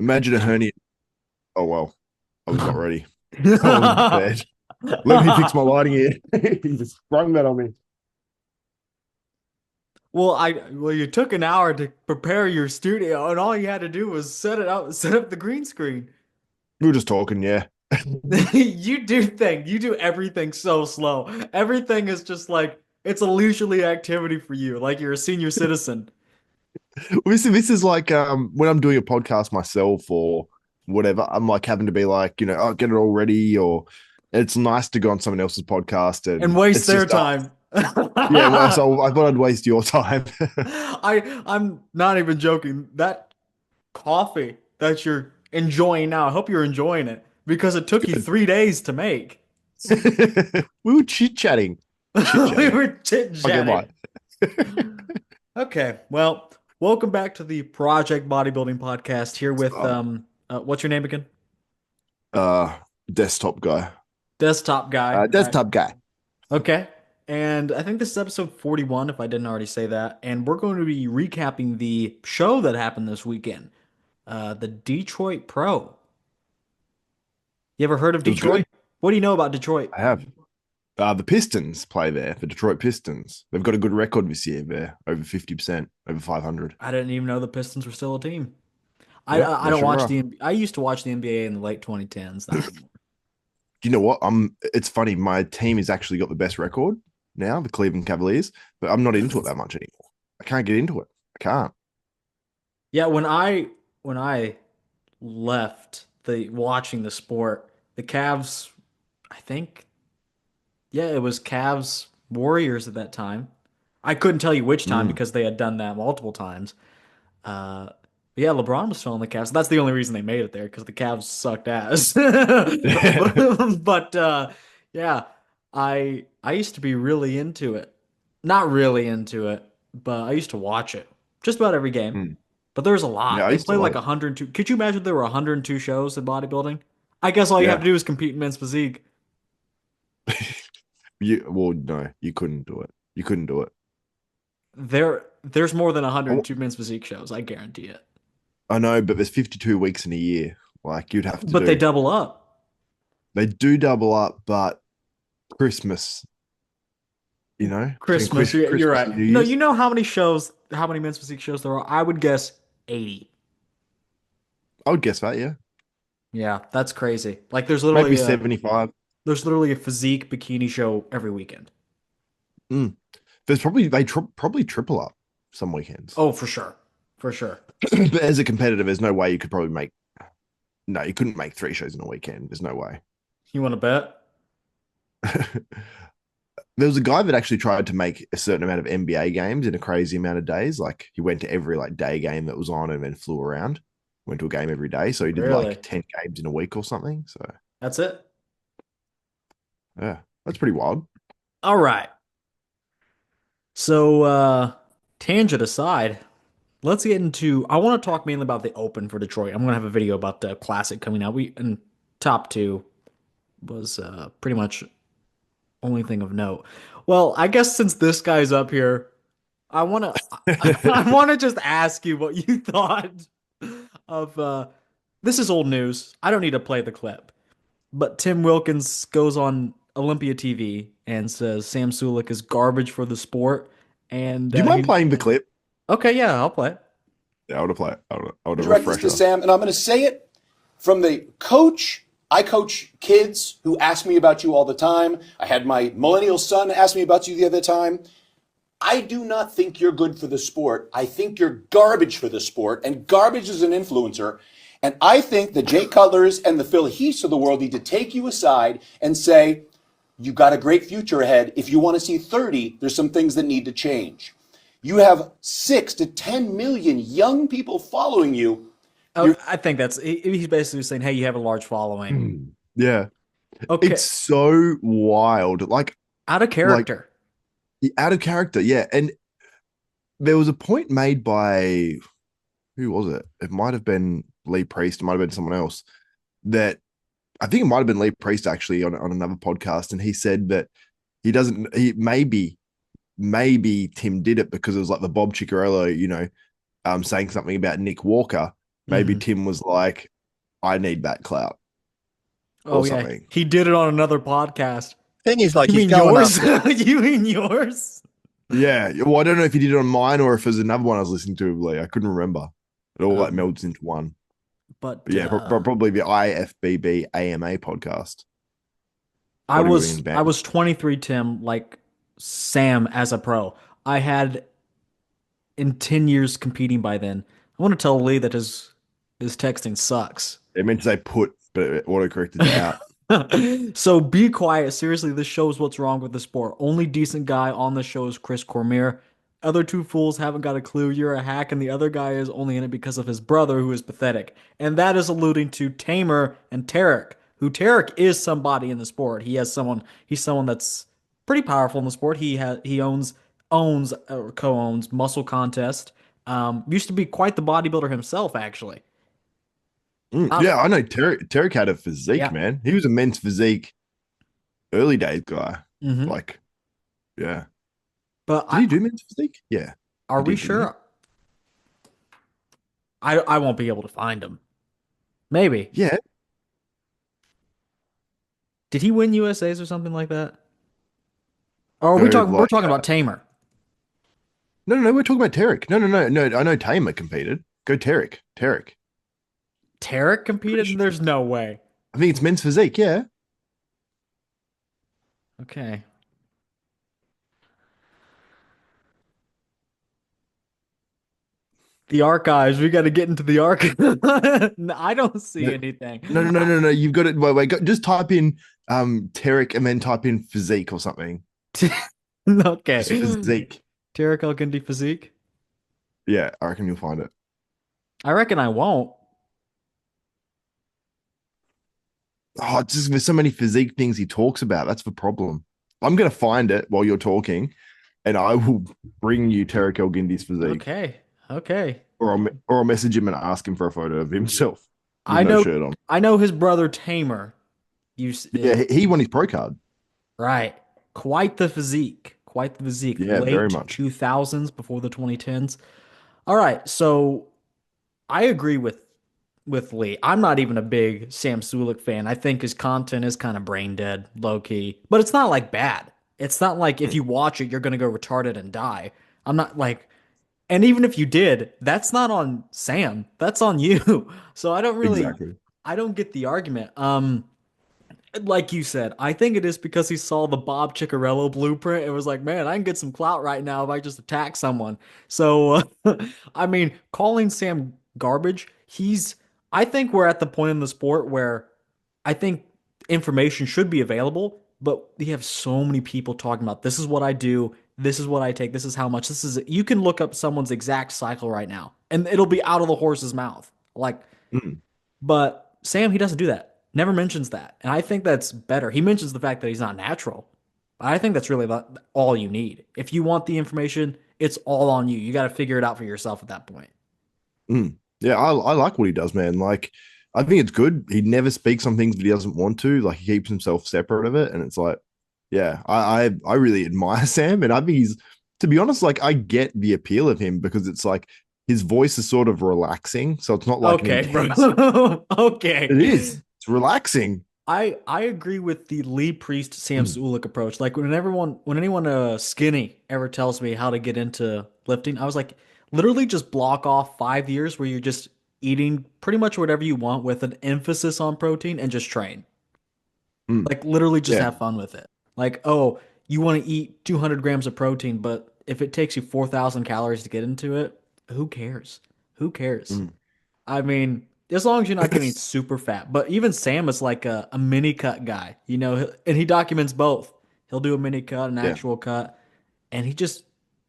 Imagine a hernia. Oh, well, I was not ready. I wasn't prepared. Let me fix my lighting here. He just sprung that on me. Well, you took an hour to prepare your studio, and all you had to do was set up the green screen. We were just talking, yeah. You do everything so slow. Everything is just like it's a leisurely activity for you, like you're a senior citizen. This is like when I'm doing a podcast myself or whatever, I'm like having to be like, oh, get it all ready, or it's nice to go on someone else's podcast And and waste it's their just time. yeah, well, so I thought I'd waste your time. I'm not even joking. That coffee that you're enjoying now, I hope you're enjoying it because it took you 3 days to make. We were chit-chatting. We Chit-chatting. were Okay, chit-chatting. right. Okay, well, welcome back to the Project Bodybuilding podcast here with Uh, what's your name again? uh desktop guy. Desktop guy. All right. Desktop guy. Okay. And I think this is episode 41, if I didn't already say that. And we're going to be recapping the show that happened this weekend, the Detroit Pro. You ever heard of It was good. Detroit? What do you know about Detroit? I have. The Pistons play there, the Detroit Pistons. They've got a good record this year there, over 50%, over 500. I didn't even know the Pistons were still a team. Yep, I they don't sure watch are. the I used to watch the NBA in the late 2010s, not anymore. You know what? It's funny. My team has actually got the best record now, the Cleveland Cavaliers, but I'm not into it that much anymore. I can't get into it. I can't. Yeah, when I left the watching the sport, the Cavs, I think, yeah, it was Cavs Warriors at that time. I couldn't tell you which time Mm. because they had done that multiple times. Uh, but yeah, LeBron was still on the Cavs. That's the only reason they made it there because the Cavs sucked ass. But yeah, I used to be really into it. Not really into it, but I used to watch it just about every game. Mm. But there's a Yeah, lot. I They used to play like love it. 102. Could you imagine there were 102 shows in bodybuilding? I guess all you have to Yeah. do is compete in men's physique. Well, no, you couldn't do it. You couldn't do it. There's more than I, 102 men's physique shows. I guarantee it. I know, but there's 52 weeks in a year. Like you'd have to But they do. double up. They do double up, but Christmas, between Christmas, you're Christmas right. and New No, Year's, you know how many men's physique shows there are? I would guess 80. I would guess that, yeah. Yeah, that's crazy. Like Maybe 75. there's literally a physique bikini show every weekend. Mm. There's probably probably triple up some weekends. Oh, for sure. For sure. But as a competitor, there's no way you could probably make. No, you couldn't make three shows in a weekend. There's no way. You want to bet? There was a guy that actually tried to make a certain amount of NBA games in a crazy amount of days. Like he went to every like day game that was on and then flew around. Went to a game every day. So he did like Really? 10 games in a week or something. So That's it? yeah, that's pretty wild. All right. So, tangent aside, let's get into. I want to talk mainly about the Open for Detroit. I'm gonna have a video about the Classic coming out. We and top two was pretty much only thing of note. Well, I guess since this guy's up here, I wanna I wanna just ask you what you thought of this is old news. I don't need to play the clip, but Tim Wilkins goes on Olympia TV and says Sam Sulek is garbage for the sport, and Do you mind he playing the clip? okay, yeah, I'll play it. Yeah, I would have played. I would have Direct this to refresher. Sam, and I'm going to say it from the coach. I coach kids who ask me about you all the time. I had my millennial son ask me about you the other time. I do not think you're good for the sport. I think you're garbage for the sport, and garbage is an influencer. And I think the Jay Cutlers and the Phil Heaths of the world need to take you aside and say, you got a great future ahead. If you want to see 30, there's some things that need to change. You have 6 to 10 million young people following you. Oh, I think he's basically saying, hey, you have a large following. Yeah, Okay, it's so wild. out of Like character. out of character. Yeah, and there was a point made by who was it? It might have been Lee Priest. It might have been someone else. That I think it might have been Lee Priest actually on another podcast, and he said that he doesn't. He maybe Tim did it because it was like the Bob Ciccarello, saying something about Nick Walker, maybe Mhm. Tim was like, I need that clout or Oh yeah, something. he did it on another podcast. Thing is, like, You he's mean going up. yours? You mean yours? Yeah. Well, I don't know if he did it on mine or if there's another one I was listening to. Like, I couldn't remember. It all like Um, melds into one. But but yeah, probably the IFBB AMA podcast, I bodybuilding was and I band. was 23, Tim, like Sam as a pro. I had in 10 years competing by then. I want to tell Lee that his texting sucks. It meant to say put, but it autocorrected to out. So be quiet. Seriously, this shows what's wrong with the sport. Only decent guy on the show is Chris Cormier. Other two fools haven't got a clue. You're a hack, and the other guy is only in it because of his brother, who is pathetic. And that is alluding to Tamer and Tarek, who Tarek is somebody in the sport. He's someone that's pretty powerful in the sport. Owns or co-owns Muscle Contest. Used to be quite the bodybuilder himself, actually. Yeah, I know. Tarek had a physique, Yeah. man. He was a men's physique early days guy. hmm Like, yeah. But Did he do men's physique? Yeah, are he we did, didn't he? sure? I won't be able to find him. Maybe. Yeah. Did he win USA's or something like that? Or are Go we talking? We're like talking about Tamer. no. We're talking about Tarek. No. I know Tamer competed. Go Tarek. Tarek. Tarek Pretty competed? sure. There's no way. I think it's men's physique. Yeah. Okay. The archives. We got to get into the archive. No, I don't see No, anything. no. You've got it. Wait. Just type in Tarek and then type in physique or something. Okay. Just physique. Tarek Elkindi physique. Yeah, I reckon you'll find it. I reckon I won't. Oh, it's just there's so many physique things he talks about. That's the problem. I'm gonna find it while you're talking, and I will bring you Tarek El Gindi's physique, Okay. Okay. or I'll message him and ask him for a photo of himself with I no know. shirt on. I know his brother Tamer. Yeah, he won his pro card. Right. Quite the physique. Quite the physique. Yeah, very Late much. 2000s before the 2010s. All right. So I agree with Lee. I'm not even a big Sam Sulek fan. I think his content is kind of brain dead, low key. But it's not like bad. It's not like if you watch it, you're going to go retarded and die. I'm not like, and even if you did, that's not on Sam. That's on you. So Exactly. I don't get the argument. Like you said, I think it is because he saw the Bob Ciccarello blueprint and was like, man, I can get some clout right now if I just attack someone. So, I mean, calling Sam garbage, I think we're at the point in the sport where I think information should be available, but we have so many people talking about this is what I do, this is what I take, this is how much, you can look up someone's exact cycle right now and it'll be out of the horse's mouth. Like, Mm, but Sam, he doesn't do that. Never mentions that. And I think that's better. He mentions the fact that he's not natural. I think that's really all you need. If you want the information, it's all on you. You got to figure it out for yourself at that point. mm. Yeah, I like what he does, man. Like, I think it's good. He never speaks on things that he doesn't want to. Like, he keeps himself separate of it, and it's like, yeah, I really admire Sam, and I think he's, to be honest, like I get the appeal of him because it's like his voice is sort of relaxing, so it's not like an Okay, intense. bro. Okay. It is. It's relaxing. I agree with the Lee Priest Sam Mm. Sulek approach. Like when anyone skinny ever tells me how to get into lifting, I was like, literally just block off 5 years where you're just eating pretty much whatever you want with an emphasis on protein and just train. Mm. Like literally just Yeah. have fun with it. Like, oh, you want to eat 200 grams of protein, but if it takes you 4,000 calories to get into it, who cares? Who cares? Mm. I mean, as long as you're not getting super fat. But even Sam is like a mini cut guy, and he documents both. He'll do a mini cut, an Yeah. actual cut, and he just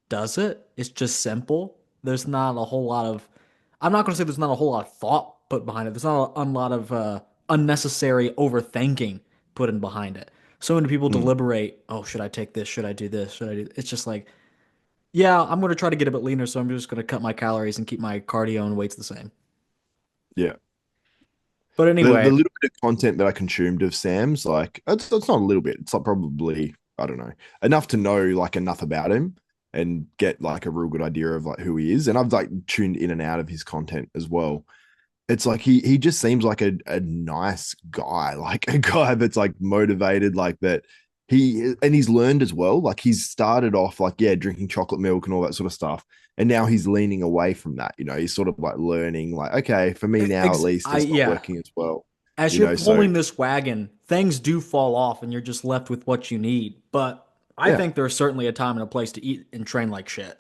does it. It's just simple. There's not a whole lot of, I'm not going to say there's not a whole lot of thought put behind it. There's not a lot of unnecessary overthinking put in behind it. So many people Mm. deliberate, oh, should I take this? Should I do this? Should I do? It's just like, yeah, I'm going to try to get a bit leaner, so I'm just going to cut my calories and keep my cardio and weights the same. Yeah. But The anyway, little bit of content that I consumed of Sam's, like it's not a little bit. It's like probably, I don't know, enough to know like enough about him and get like a real good idea of like who he is. And I've like tuned in and out of his content as well. it's like he just seems like a nice guy, like a guy that's like motivated, like that. He's learned as well. Like he's started off like, yeah, drinking chocolate milk and all that sort of stuff. And now he's leaning away from that. He's sort of like learning, like, okay, for me now at least, it's not Yeah. working as well. As You you're know, so pulling this wagon, things do fall off and you're just left with what you need. But I yeah, think there's certainly a time and a place to eat and train like shit.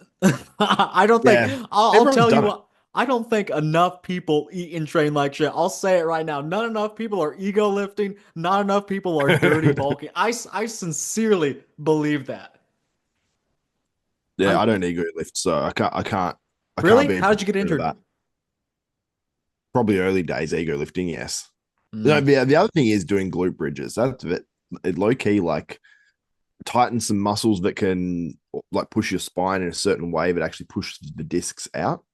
I don't think yeah. I'll Everyone's tell you done it. what, I don't think enough people eat and train like shit. I'll say it right now. Not enough people are ego lifting. Not enough people are dirty bulking. I sincerely believe that. Yeah, I'm I don't ego lift, so I can't really? be a How did you get proponent of injured? that. Probably early days ego lifting, yes. No, Mm. the other thing is doing glute bridges. That's it low key like tighten some muscles that can like push your spine in a certain way that actually pushes the discs out.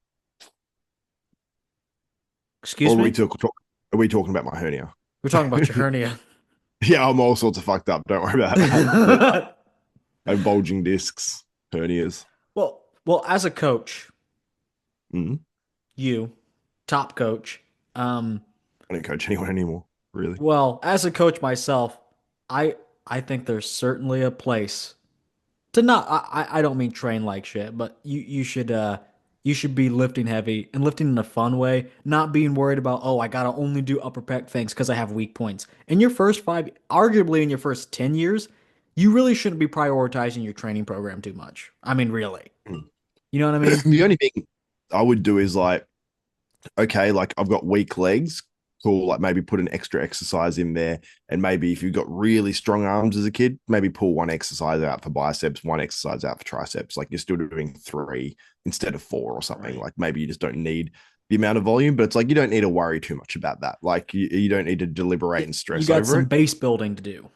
Or Excuse me? are we talking about my hernia? We're talking about your hernia. Yeah, I'm all sorts of fucked up. Don't worry about that. But I have bulging discs, hernias. Well, as a coach, Mm. you, top coach, um, I don't coach anyone anymore, really. well, as a coach myself, I I think there's certainly a place to not I don't mean train like shit, but you should be lifting heavy and lifting in a fun way, not being worried about, oh, I gotta only do upper pec things because I have weak points. In your first five, arguably in your first 10 years, you really shouldn't be prioritizing your training program too much. I mean, really. Mm. You know what I mean? The only thing I would do is like, okay, like I've got weak legs, cool. Like maybe put an extra exercise in there. And maybe if you've got really strong arms as a kid, maybe pull one exercise out for biceps, one exercise out for triceps. Like you're still doing three instead of four or something. Right. Like maybe you just don't need the amount of volume, but it's like you don't need to worry too much about that. Like you don't need to deliberate and You stress got over some it. base building to do.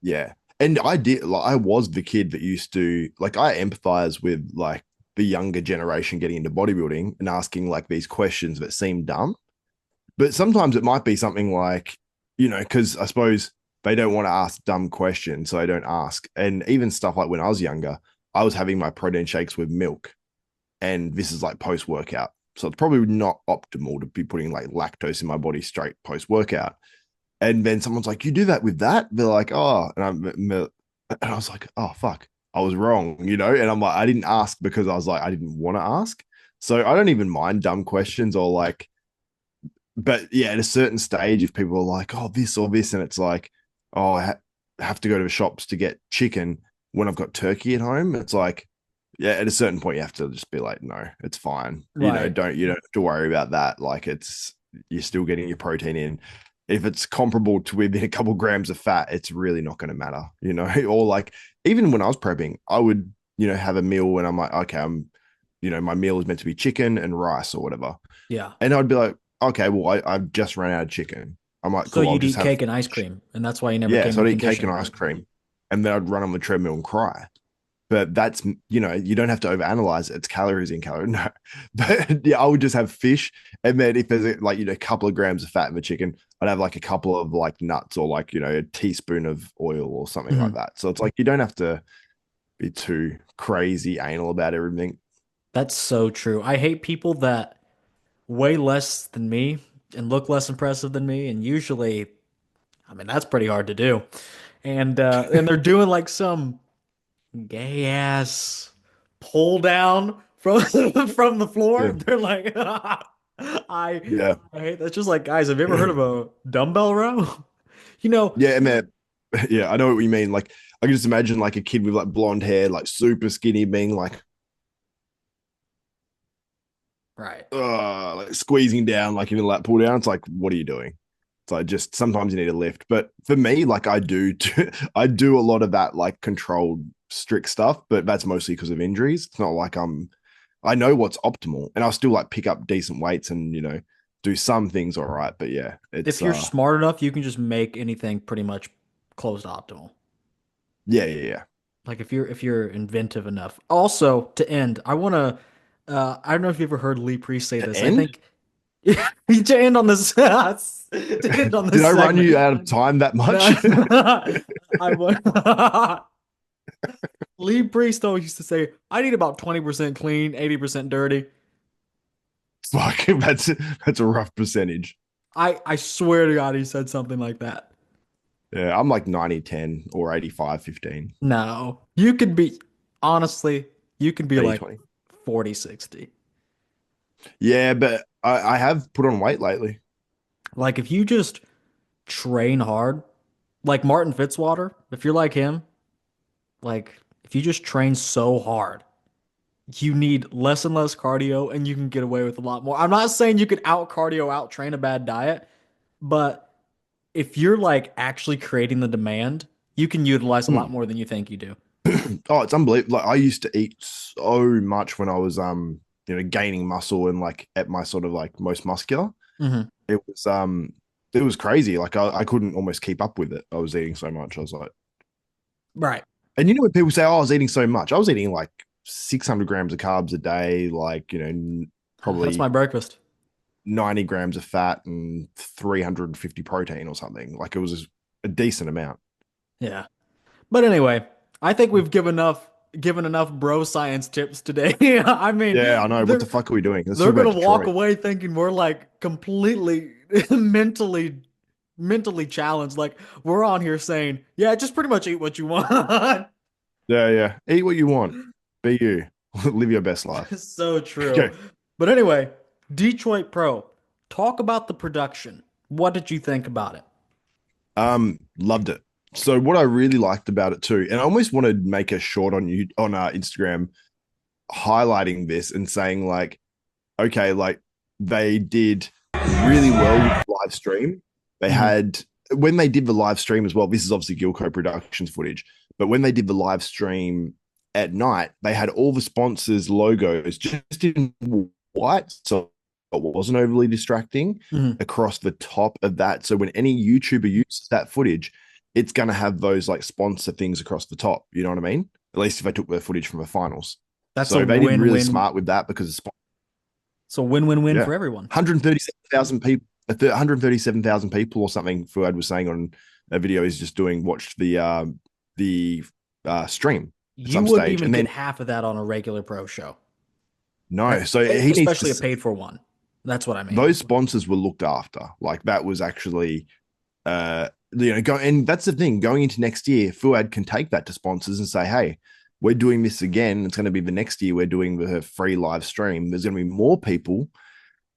Yeah. And I did like I was the kid that used to like I empathize with like the younger generation getting into bodybuilding and asking like these questions that seem dumb. But sometimes it might be something like, because I suppose they don't want to ask dumb questions, so they don't ask. And even stuff like when I was younger, I was having my protein shakes with milk, and this is like post workout. So it's probably not optimal to be putting like lactose in my body straight post workout. And then someone's like, "You do that with that?" They're like, "Oh," and I was like, "Oh fuck, I was wrong." And I'm like, I didn't ask because I was like, I didn't want to ask. So I don't even mind dumb questions or like, but yeah, at a certain stage, if people are like, "Oh, this or this," and it's like, "Oh, have to go to the shops to get chicken when I've got turkey at home," it's like, yeah, at a certain point, you have to just be like, "No, it's fine. Right. You don't have to worry about that. Like, you're still getting your protein in. If it's comparable to within a couple grams of fat, it's really not going to matter. Or like, even when I was prepping, I would, have a meal and I'm like, okay, my meal is meant to be chicken and rice or whatever. Yeah. And I'd be like, okay, well, I've just run out of chicken. I'm like, So cool, I'll you'd just eat have, cake and ice cream, and that's why you never yeah. came So in I'd eat cake condition. and ice cream. And then I'd run on the treadmill and cry. But that's, you don't have to overanalyze it. It's calories in calories. No. But yeah, I would just have fish. And then if there's like, a couple of grams of fat in the chicken, I'd have like a couple of like nuts or like, a teaspoon of oil or something like Mhm. that. So it's like, you don't have to be too crazy anal about everything. That's so true. I hate people that weigh less than me and look less impressive than me, and usually, I mean, that's pretty hard to do. And they're doing like some gay ass pull down from from the floor. Yeah. They're like, Yeah. I hate that's just like, guys, have you ever heard of a dumbbell row? You know, Yeah. And then, yeah, I know what you mean. Like, I can just imagine like a kid with like blonde hair, like super skinny, being right. like squeezing down, like in a lat pull down. It's like, what are you doing? It's like just sometimes you need a lift. But for me, like I do a lot of that like controlled strict stuff, but that's mostly because of injuries. It's not like I know what's optimal, and I'll still like pick up decent weights and do some things all right. But yeah, If it's you're smart enough, you can just make anything pretty much close to optimal. yeah, yeah, yeah. Like if you're inventive enough. Also, to end, I don't know if you ever heard Lee Priest say To this. I end, think to end on this to end on did this I run segment. you out of time that No, much? I want Lee Priest always used to say, I need about 20% clean, 80% dirty. Fuck, that's a rough percentage. I swear to God, he said something like that. Yeah, I'm like 90-10 or 85-15, No, you could be, honestly, you could be like 80-20. 40-60. Yeah, but I have put on weight lately. Like if you just train hard, like Martin Fitzwater, if you're like him, like if you just train so hard, you need less and less cardio and you can get away with a lot more. I'm not saying you could out cardio, out train a bad diet, but if you're like actually creating the demand, you can utilize a lot Hmm. more than you think you do. Oh, it's unbelievable. Like I used to eat so much when I was gaining muscle and like at my sort of like most muscular. Hmm. It was it was crazy. Like I couldn't almost keep up with it. I was eating so much. I was like, Right. and when people say, "Oh, I was eating so much," I was eating like 600 grams of carbs a day, like That's probably my breakfast. 90 grams of fat and 350 protein or something. Like it was a decent amount. Yeah. But anyway, I think we've given enough bro science tips today. I mean, Yeah, I know. What the they're fuck are we doing? Let's talk they're about gonna walk Detroit. away thinking we're like completely mentally challenged. Like we're on here saying, yeah, just pretty much eat what you want. Yeah, yeah. Eat what you want. Be you. Live your best life. So true. Okay. But anyway, Detroit Pro, talk about the production. What did you think about it? Loved it. So what I really liked about it too, and I almost want to make a short on you on Instagram highlighting this and saying like, okay, like they did really well with the live stream. They Mhm. had when they did the live stream as well. This is obviously Gilco Productions footage, but when they did the live stream at night, they had all the sponsors' logos just in white, so it wasn't overly distracting Mhm. across the top of that. So when any YouTuber uses that footage, it's going to have those like sponsor things across the top. You know what I mean? At least if I took the footage from the finals. That's a So they did really win-win. smart with that because It's a win-win-win yeah, for everyone. 137,000 people, 137,000 people or something. Fuad was saying on a video he's just doing watched the stream at You some wouldn't stage, even and get then half of that on a regular pro show. no, so he needs Especially a to. paid for one. That's what I mean. Those sponsors were looked after. Like that was actually go and that's the thing going into next year. Fuad can take that to sponsors and say, hey, we're doing this again. It's going to be the next year. We're doing the free live stream. There's going to be more people,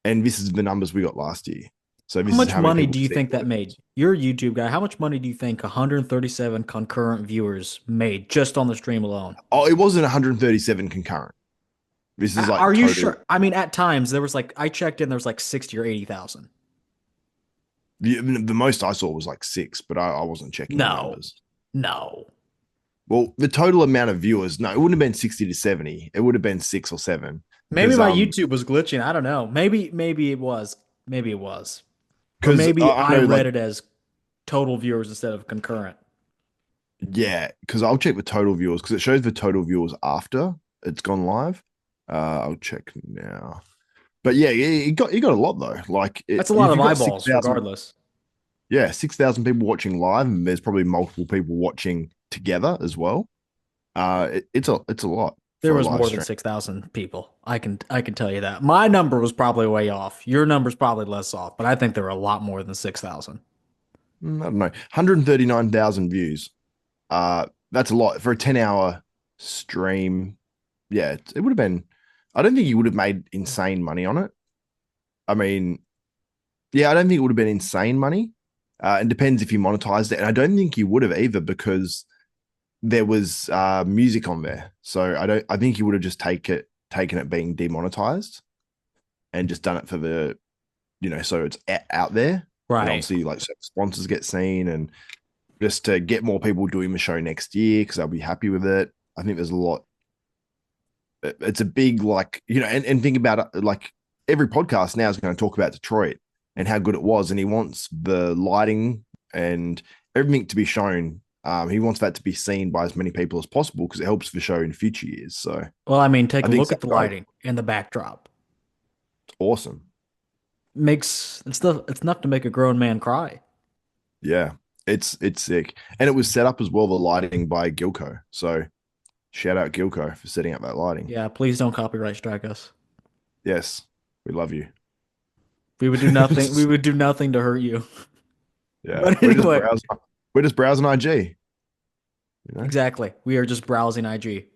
and this is the numbers we got last year. So How this is much how many money people do you see think that made? You're a YouTube guy. How much money do you think 137 concurrent viewers made just on the stream alone? Oh, it wasn't 137 concurrent. This is like Are you total. sure? I mean, at times there was like I checked in, there was like 60 or 80,000. The most I saw was like six, but I wasn't checking the No, numbers. no. Well, the total amount of viewers, no, it wouldn't have been 60 to 70. It would have been six or seven Maybe because my YouTube was glitching. I don't know. Maybe it was. Maybe it was. Or maybe I I know read like it as total viewers instead of concurrent. yeah, because I'll check the total viewers because it shows the total viewers after it's gone live. I'll check now. But yeah, you got a lot though. Like That's a lot if of you've got six eyeballs, thousand, regardless. yeah, 6,000 people watching live, and there's probably multiple people watching together as well. It's a lot There for a was live more than stream. 6,000 people. I can tell you that. My number was probably way off. Your number's probably less off, but I think there were a lot more than 6,000. I don't know, 139,000 views. That's a lot for a 10-hour stream. Yeah, it would have been. I don't think you would have made insane money on it. I mean, yeah, I don't think it would have been insane money. It depends if you monetized it, and I don't think you would have either because there was music on there. So I don't. I think you would have just taken it being demonetized and just done it for the, so it's out there, and Right. obviously like so sponsors get seen and just to get more people doing the show next year because they'll be happy with it. I think there's a lot. It's a big like and think about it like every podcast now is going to talk about Detroit and how good it was, and he wants the lighting and everything to be shown. He wants that to be seen by as many people as possible because it helps the show in future years. So Well, I mean, take I a think look so, at the right? lighting and the backdrop. It's awesome. Makes it's enough to make a grown man cry. Yeah, it's sick, and it was set up as well the lighting by Gilco. So shout out Gilco for setting up that lighting. Yeah, please don't copyright strike us. Yes. We love you. We would do nothing. We would do nothing to hurt you. Yeah, But anyway, we're just browsing IG. You know, exactly. We are just browsing IG.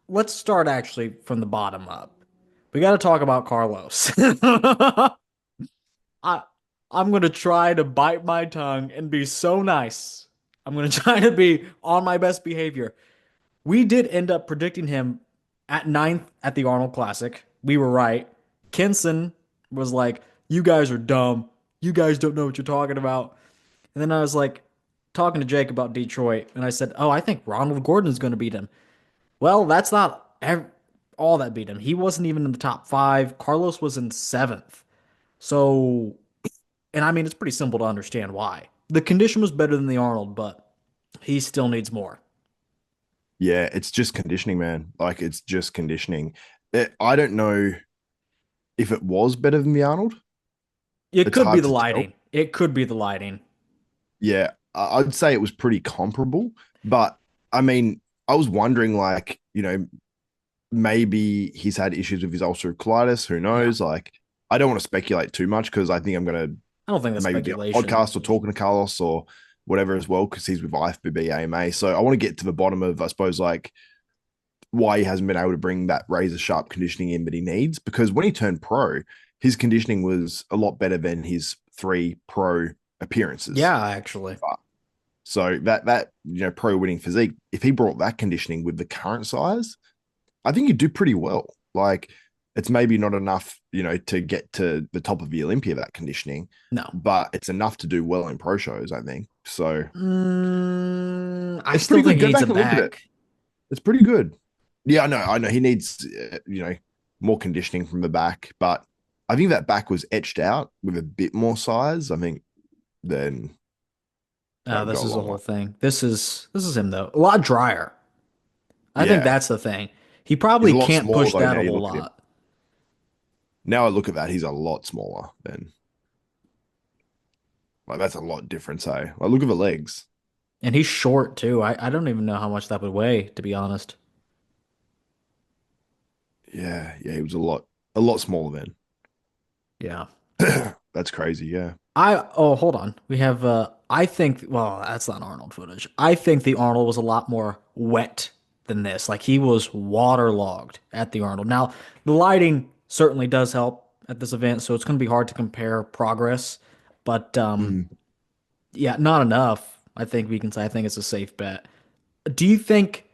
Let's start actually from the bottom up. We got to talk about Carlos. I I'm gonna try to bite my tongue and be so nice. I'm gonna try to be on my best behavior. We did end up predicting him at ninth at the Arnold Classic. We were right. Kenson was like, "You guys are dumb. You guys don't know what you're talking about." And then I was like talking to Jake about Detroit, and I said, "Oh, I think Ronald Gordon's going to beat him." Well, that's not all that beat him. He wasn't even in the top five. Carlos was in seventh. So, and I mean, it's pretty simple to understand why. The condition was better than the Arnold, but he still needs more. yeah, it's just conditioning, man. Like it's just conditioning. I don't know if it was better than the Arnold. It It's could be hard the to tell. lighting. It could be the lighting. Yeah, I'd say it was pretty comparable. But I mean, I was wondering, like, maybe he's had issues with his ulcerative colitis. Who Yeah. knows? Like, I don't want to speculate too much because I think I'm going to I don't think that's maybe be on a speculation. podcast or talking to Carlos or whatever as well because he's with IFBB AMA. So I want to get to the bottom of, I suppose, like why he hasn't been able to bring that razor sharp conditioning in that he needs. Because when he turned pro, his conditioning was a lot better than his three pro appearances. Yeah, actually. So that pro winning physique, if he brought that conditioning with the current size, I think he'd do pretty well. Like it's maybe not enough, to get to the top of the Olympia that conditioning, No. but it's enough to do well in pro shows, I think. So I it's still pretty think good. he Go needs a back and look at it. back. It's pretty good. Yeah, I know. He needs, more conditioning from the back, but I think that back was etched out with a bit more size. I think then that would go This a is the long way. whole thing. This is him though. A lot drier. I think Yeah, that's the thing. He he's probably a lot can't smaller push though. that Now a you whole look at him. lot. Now I look at that, he's a lot smaller than like that's a lot different. Say, like look at the legs. And he's short too. I don't even know how much that would weigh, to be honest. Yeah, he was a lot smaller Yeah. then. That's crazy. Yeah. Hold on. We have I think well, that's not Arnold footage. I think the Arnold was a lot more wet than this. Like he was waterlogged at the Arnold. Now, the lighting certainly does help at this event, so it's going to be hard to compare progress, but Mm. yeah, not enough. I think we can say I think it's a safe bet. Do you think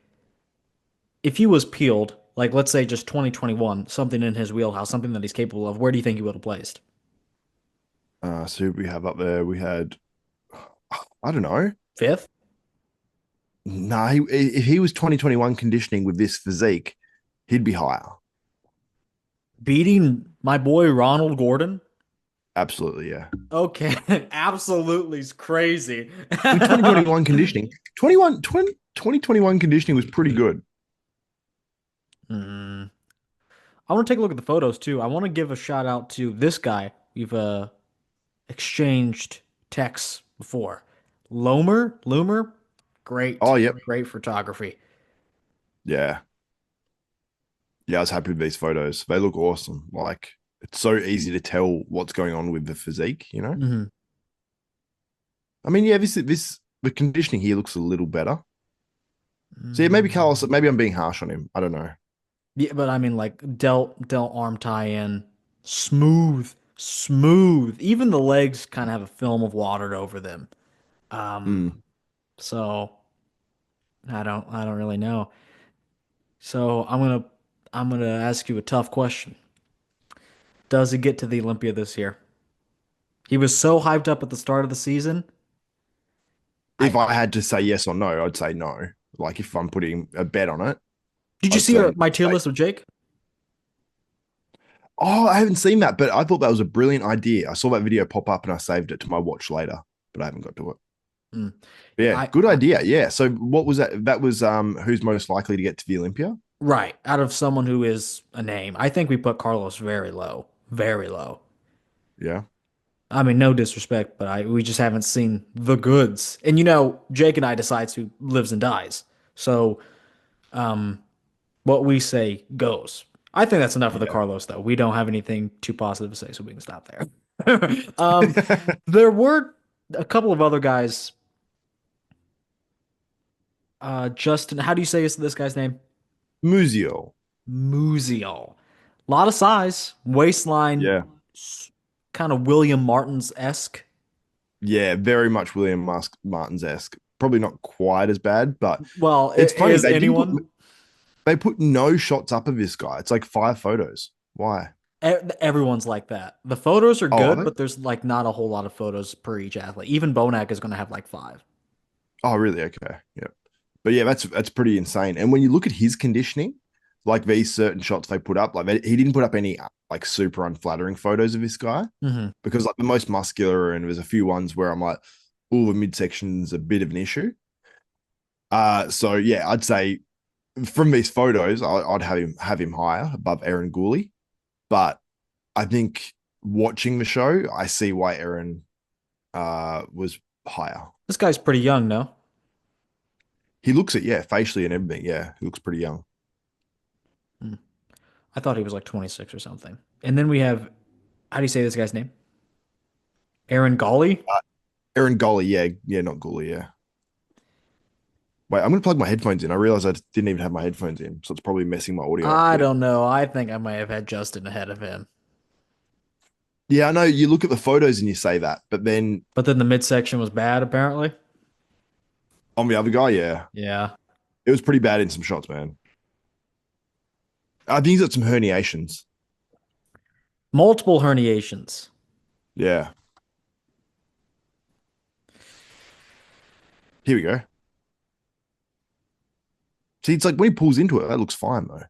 if he was peeled, like let's say just 2021, something in his wheelhouse, something that he's capable of, where do you think he would have placed? So we have up there. We had, I don't know. Fifth? Nah, if he was 2021 conditioning with this physique, he'd be higher. Beating my boy Ronald Gordon? Absolutely, yeah. Okay, absolutely is crazy. With 2021 conditioning, 2021 conditioning was pretty good. Hmm. I want to take a look at the photos too. I want to give a shout out to this guy. We've exchanged texts before. Loomer, Oh, great, yep. great photography. Yeah. Yeah, I was happy with these photos. They look awesome. Like it's so easy to tell what's going on with the physique. Hmm. I mean, yeah, this the conditioning here looks a little better. So yeah, maybe Carlos, maybe I'm being harsh on him. I don't know. Yeah, but I mean, like delt arm tie in, smooth, smooth. Even the legs kind of have a film of water over them. Um, Mm. so I don't really know. So I'm gonna ask you a tough question. Does he get to the Olympia this year? He was so hyped up at the start of the season. If I I had to say yes or no, I'd say no. Like if I'm putting a bet on it, did you I'd see say my tier like, list of Jake? oh, I haven't seen that, but I thought that was a brilliant idea. I saw that video pop up and I saved it to my watch later, but I haven't got to it. Mm. Yeah, I, good I idea. Yeah. So what was that? That was who's most likely to get to the Olympia? right out of someone who is a name. I think we put Carlos very low, very low. Yeah. I mean, no disrespect, but we just haven't seen the goods. And Jake and I decides who lives and dies. So, what we say goes. I think that's enough of the Yeah. Carlos, though. We don't have anything too positive to say, so we can stop there. um, there were a couple of other guys. Justin, how do you say this guy's name? Musiol. Musial. A lot of size, waistline, Yeah. kind of William Martins-esque. Yeah, very much William Musk Martins-esque. Probably not quite as bad, but Well, it's funny. is anyone? They put no shots up of this guy. It's like 5 photos. Why? Everyone's like that. The photos are Oh, are good, they? but there's like not a whole lot of photos per each athlete. Even Bonac is going to have like five. Oh, really? Okay. Yeah. But yeah, that's pretty insane. And when you look at his conditioning, like these certain shots they put up, like he didn't put up any like super unflattering photos of this guy Hmm. because like the most muscular and there's a few ones where I'm like, oh, the midsection's a bit of an issue. So yeah, I'd say from these photos, I'd have him higher above Aaron Gouley. But I think watching the show, I see why Aaron was higher. This guy's pretty young, no? He looks it, yeah, facially and everything. Yeah, he looks pretty young. Hmm. I thought he was like 26 or something. And then we have, how do you say this guy's name? Aaron Golly? Aaron Gouley, yeah, yeah, not Gouley, yeah. Wait, I'm gonna plug my headphones in. I realized I didn't even have my headphones in, so it's probably messing my audio up a I bit. don't know. I think I might have had Justin ahead of him. Yeah, I know you look at the photos and you say that, but then But then the midsection was bad, apparently. on the other guy, yeah, Yeah. it was pretty bad in some shots, man. I think he's got some herniations. Multiple herniations. Yeah, here we go. See, it's like when he pulls into it, that looks fine though.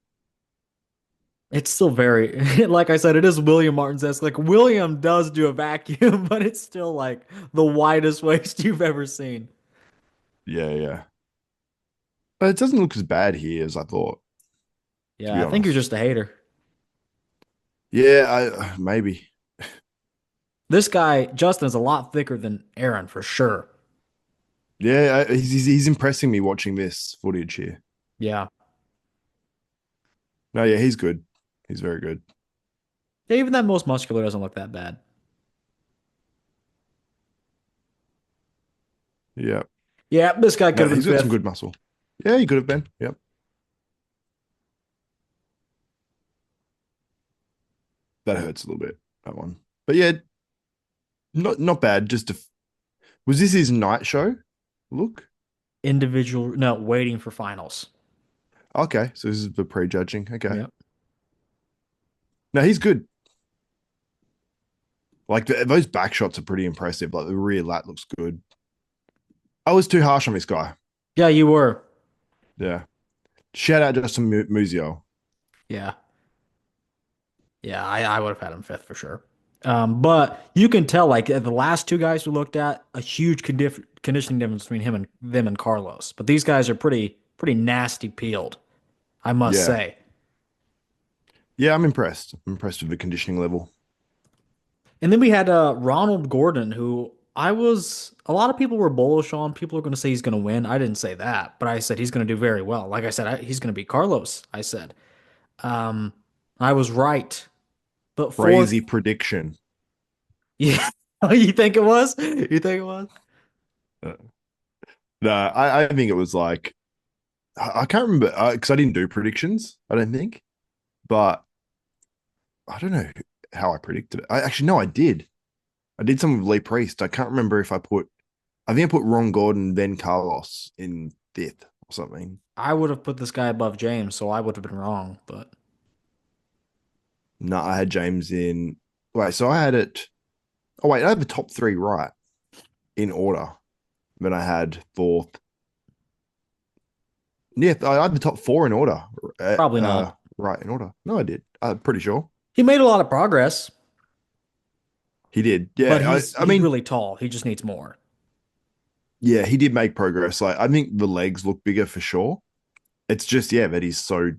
It's still very, like I said, it is William Martins-esque. Like William does do a vacuum, but it's still like the widest waist you've ever seen. Yeah, yeah. But it doesn't look as bad here as I thought, to Yeah, be I think you're honest. just a hater. Yeah, I maybe. This guy, Justin, is a lot thicker than Aaron for sure. Yeah, he's impressing me watching this footage here. Yeah. No, yeah, he's good. He's very good. Yeah, even that most muscular doesn't look that bad. Yeah. Yeah, this guy could No, have been he's got some fifth. good muscle. Yeah, he could have been. Yep. That hurts a little bit, that one. But yeah, not bad. Was this his night show? Look. Individual, no, waiting for finals. Okay, so this is the prejudging. Okay. Yep. No, he's good. Like those back shots are pretty impressive. Like the rear lat looks good. I was too harsh on this guy. Yeah, you were. Yeah. Shout out Justin Musiol. Yeah. Yeah, I would have had him fifth for sure. But you can tell, like the last two guys we looked at, a huge conditioning difference between him and them and Carlos. But these guys are pretty nasty peeled, I must Yeah. say. Yeah, I'm impressed. I'm impressed with the conditioning level. And then we had Ronald Gordon, who a lot of people were bullish on. People are going to say he's going to win. I didn't say that, but I said he's going to do very well. Like I said, he's going to beat Carlos. I said, um, I was right. But Crazy fourth, prediction. yeah, you think it was? You think it was? Uh, No, I think it was like I can't remember because I didn't do predictions. I don't think, but I don't know how I predicted it. I actually no, I did. I did some with Lee Priest. I can't remember if I put. I think I put Ron Gordon then Carlos in fifth or something. I would have put this guy above James, so I would have been wrong. But No, I had James in. Wait, so I had it. Oh wait, I had the top three right in order. Then I had fourth. Yeah, I had the top four in order. probably not. Right in order. No, I did. I'm pretty sure He made a lot of progress, he did. but Yeah, I he's mean, really tall. He just needs more. yeah, he did make progress. Like, I think the legs look bigger for sure. It's just, yeah, that he's so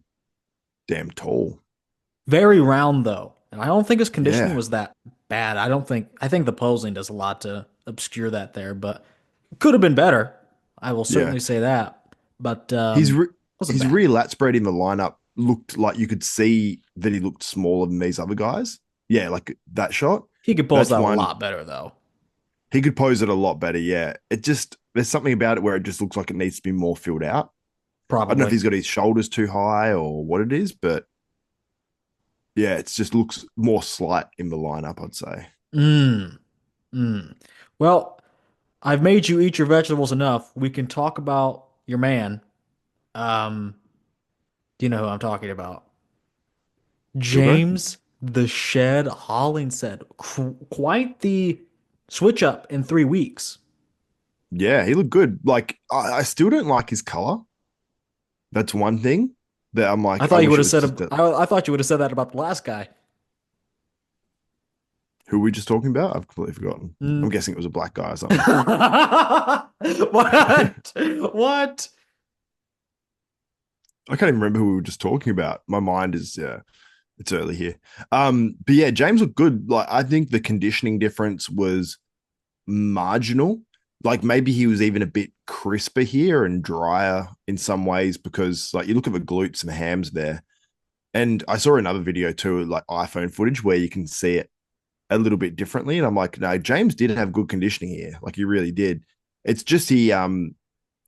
damn tall. Very round though, and I don't think his conditioning Yeah, was that bad. I think the posing does a lot to obscure that there, but could have been better. I will yeah. certainly say that. But His wasn't his bad. rear lat spread in the lineup looked like you could see that he looked smaller than these other guys. Yeah, like that shot. He could pose That's that a one. lot better though. He could pose it a lot better. Yeah. It just, there's something about it where it just looks like it needs to be more filled out. I don't know if Probably. he's got his shoulders too high or what it is, but yeah, it just looks more slight in the lineup, I'd say. Mm, mm. Well, I've made you eat your vegetables enough. We can talk about your man. Um, do you know who I'm talking about? Sure, bro. James the Shed Hollingshead. Quite the switch up in 3 weeks. Yeah, he looked good. Like, I still don't like his color. That's one thing that I'm I like, I thought you wish would it have was said just I thought you would have said that about the last guy. who were we just talking about? I've completely forgotten. I'm Mm. guessing it was a black guy or something. What? What? I can't even remember who we were just talking about. My mind is, yeah, it's early here. But yeah, James looked good. Like, I think the conditioning difference was marginal. Like, maybe he was even a bit crisper here and drier in some ways because, like, you look at the glutes and the hams there. And I saw another video too, like iPhone footage, where you can see it a little bit differently. And I'm like, no, James did have good conditioning here. Like, he really did. It's just he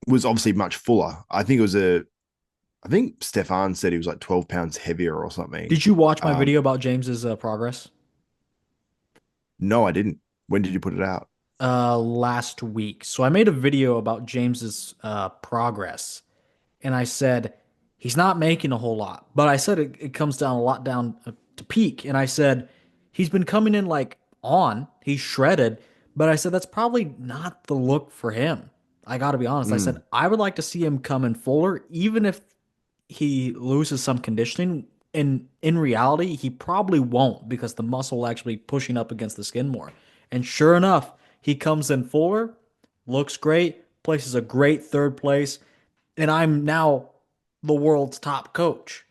was obviously much fuller. I think Stefan said he was like 12 pounds heavier or something. Did you watch my Um, video about James's progress? no, I didn't. When did you put it out? Last week. So I made a video about James's progress, and I said he's not making a whole lot, but I said it comes down a lot down to peak, and I said he's been coming in like he's shredded, but I said that's probably not the look for him. I got to be honest. I said Mm. I would like to see him come in fuller, even if he loses some conditioning. And in reality, he probably won't because the muscle will actually be pushing up against the skin more. And sure enough, he comes in fuller, looks great, places a great third place, and I'm now the world's top coach.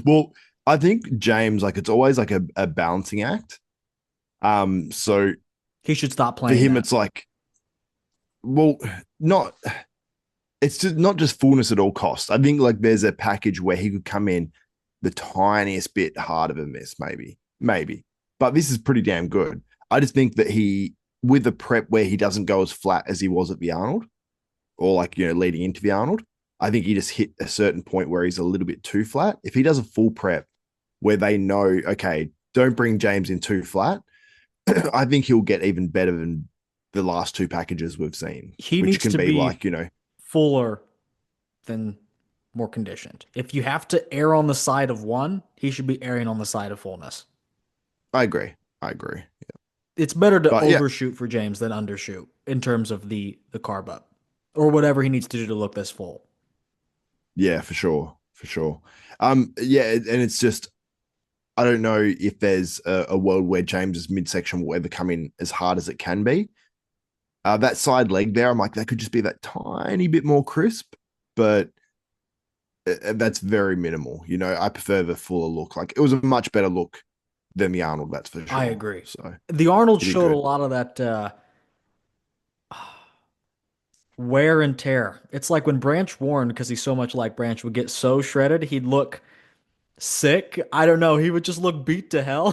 Well, I think James, like, it's always like a balancing act. So He should stop for playing him, that. it's like, well, not it's just not just fullness at all costs. I think like there's a package where he could come in the tiniest bit harder than this, maybe. But this is pretty damn good. I just think that he, with a prep where he doesn't go as flat as he was at the Arnold, or like, leading into the Arnold, I think he just hit a certain point where he's a little bit too flat. If he does a full prep where they know, okay, don't bring James in too flat, I think he'll get even better than the last two packages we've seen, He which needs can to be be like, fuller than more conditioned. If you have to err on the side of one, he should be erring on the side of fullness. I agree. I agree. It's better to But yeah, overshoot for James than undershoot in terms of the carb up or whatever he needs to do to look this full. yeah, for sure. For sure. Yeah, and it's just, I don't know if there's a world where James's midsection will ever come in as hard as it can be. That side leg there, I'm like, that could just be that tiny bit more crisp, but that's very minimal. I prefer the fuller look. Like, it was a much better look than the Arnold, that's for I sure. agree. So The Arnold he did showed a good. lot of that wear and tear. It's like when Branch Warren, because he's so much like Branch, would get so shredded, he'd look sick. I don't know. He would just look beat to hell.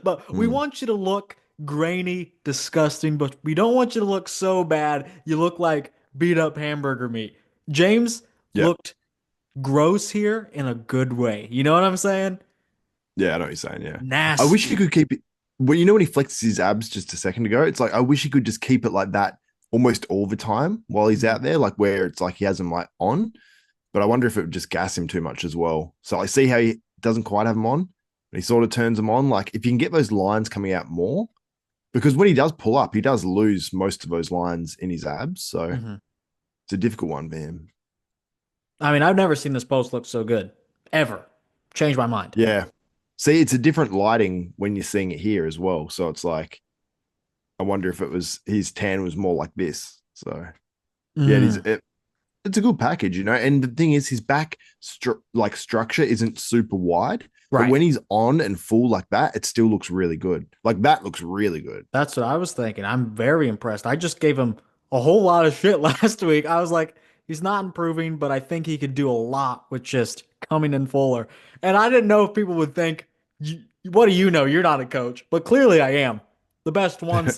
But we Mm. want you to look grainy, disgusting, but we don't want you to look so bad you look like beat up hamburger meat. James Yeah. looked gross here in a good way. You know what I'm saying? Yeah, I know what you're saying. Yeah. I wish he Nasty. could keep it. Well, when he flexes his abs just a second ago, it's like, I wish he could just keep it like that almost all the time while he's Mhm. out there, like where it's like he has him like on. But I wonder if it would just gas him too much as well. So I see how he doesn't quite have him on, but he sort of turns them on. Like, if you can get those lines coming out more, because when he does pull up, he does lose most of those lines in his abs. So Mhm. it's a difficult one for him. I mean, I've never seen this post look so good ever. Changed my mind. Yeah. See, it's a different lighting when you're seeing it here as well. So it's like, I wonder if it was his tan was more like this. So yeah, Mm, it's a good package, And the thing is, his back structure isn't super wide, but right. when he's on and full like that, it still looks really good. Like, that looks really good. That's what I was thinking. I'm very impressed. I just gave him a whole lot of shit last week. I was like, He's not improving, but I think he could do a lot with just coming in fuller. And I didn't know if people would think, what do you know? You're not a coach, but clearly I am the best ones.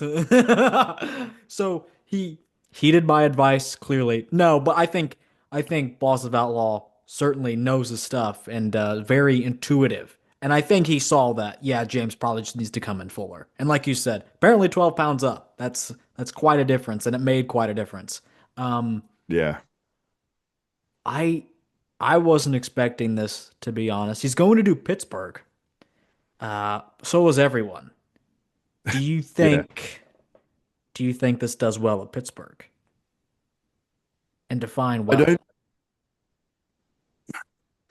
So he heeded my advice. Clearly, no, but I think Boss of Outlaw certainly knows his stuff and very intuitive. And I think he saw that. Yeah, James probably just needs to come in fuller. And like you said, apparently 12 pounds up. That's quite a difference, and it made quite a difference. Um, Yeah. I I wasn't expecting this, to be honest. He's going to do Pittsburgh. So was everyone. Do you Yeah. think do you think this does well at Pittsburgh? And define I don't well.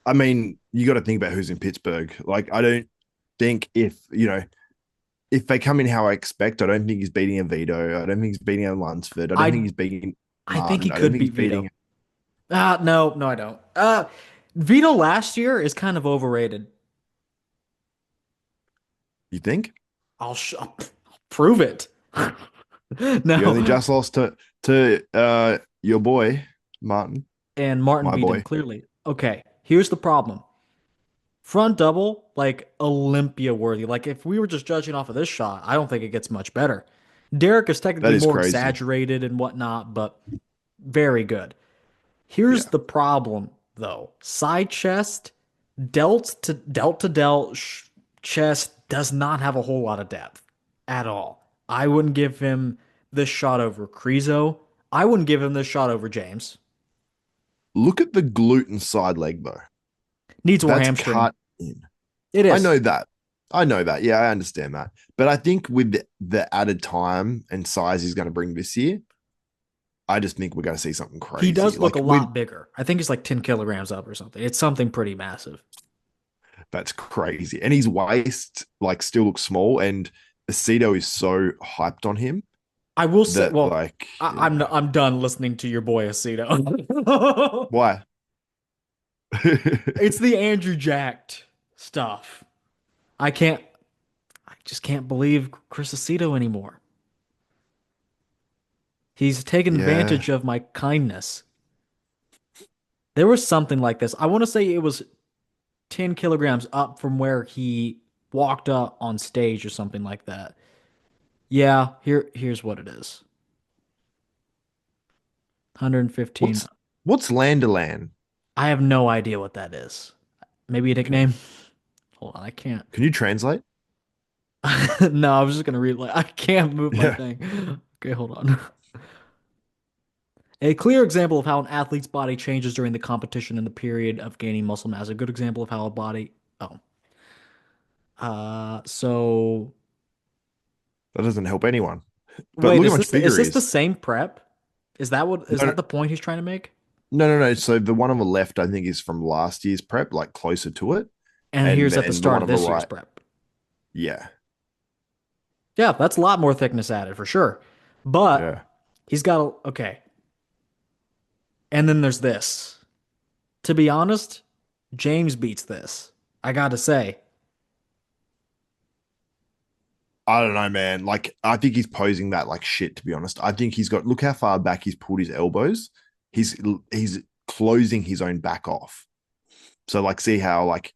I mean, you got to think about who's in Pittsburgh. Like, I don't think if they come in how I expect, I don't think he's beating a Vito. I don't think he's beating a Lunsford. I don't think I he's beating I think he Martin. I don't could think he's beat Vito. beating. No, I don't. Vito last year is kind of overrated. You think? I'll prove it. You only No. just lost to your boy Martin, And Martin my beat him boy. clearly. Okay, here's the problem. Front double, like Olympia worthy. Like if we were just judging off of this shot, I don't think it gets much better. Derek is That technically is more crazy. exaggerated and whatnot, but very good. Here's Yeah. the problem though. Side chest, delt to delt chest does not have a whole lot of depth at all. I wouldn't give him this shot over Krizo. I wouldn't give him this shot over James. Look at the gluten side leg though. Needs more That's hamstring. cut in. It I is. know that. I know that. Yeah, I understand that. But I think with the added time and size he's going to bring this year, I just think we're going to see something He crazy. does look a Like with lot bigger. I think he's like 10 kilograms up or something. It's something pretty massive. That's crazy. And his waist like still looks small and Aceto is so hyped on him I will say, that well, like yeah. I'm done listening to your boy Aceto. Why? It's the Andrew Jacked stuff. I can't, I just can't believe Chris Aceto anymore. He's taken Yeah. advantage of my kindness. There was something like this. I want to say it was 10 kilograms up from where he walked up on stage or something like that. Yeah, here's what it is. 115. What's Landerland? I have no idea what that is. Maybe a Okay. nickname? Hold on, I can't. Can you translate? No, I was just gonna read like I can't move my Yeah. thing. Okay, hold on. A clear example of how an athlete's body changes during the competition in the period of gaining muscle mass. A good example of how a body. Oh, so That doesn't help anyone. But wait, look how much bigger is he this the is. same prep? Is No, that the point he's trying to make? no. So the one on the left, I think, is from last year's prep, like closer to it. And And here's at the then the start one of on the this year's right, prep. yeah. Yeah, that's a lot more thickness added for sure. But Yeah. he's got okay. And then there's this. To be honest, James beats this. I gotta say. I don't know, man. Like, I think he's posing that like shit, to be honest. I think he's got look how far back he's pulled his elbows. He's closing his own back off. So like see how like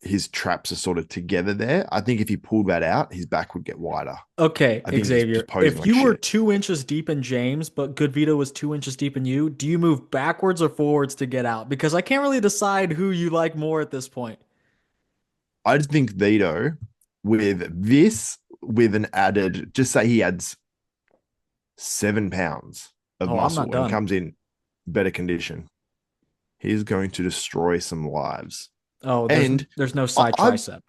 his traps are sort of together there. I think if he pulled that out, his back would get wider. Okay, I think he's just Xavier. posing If like you were shit. 2 inches deep in James, but Goodvito was 2 inches deep in you, do you move backwards or forwards to get out? Because I can't really decide who you like more at this point. I just think Vito with this, with an added, just say he adds 7 pounds of Oh, I'm not muscle and done. comes in better condition, he's going to destroy some lives. Oh, And there's no side I tricep.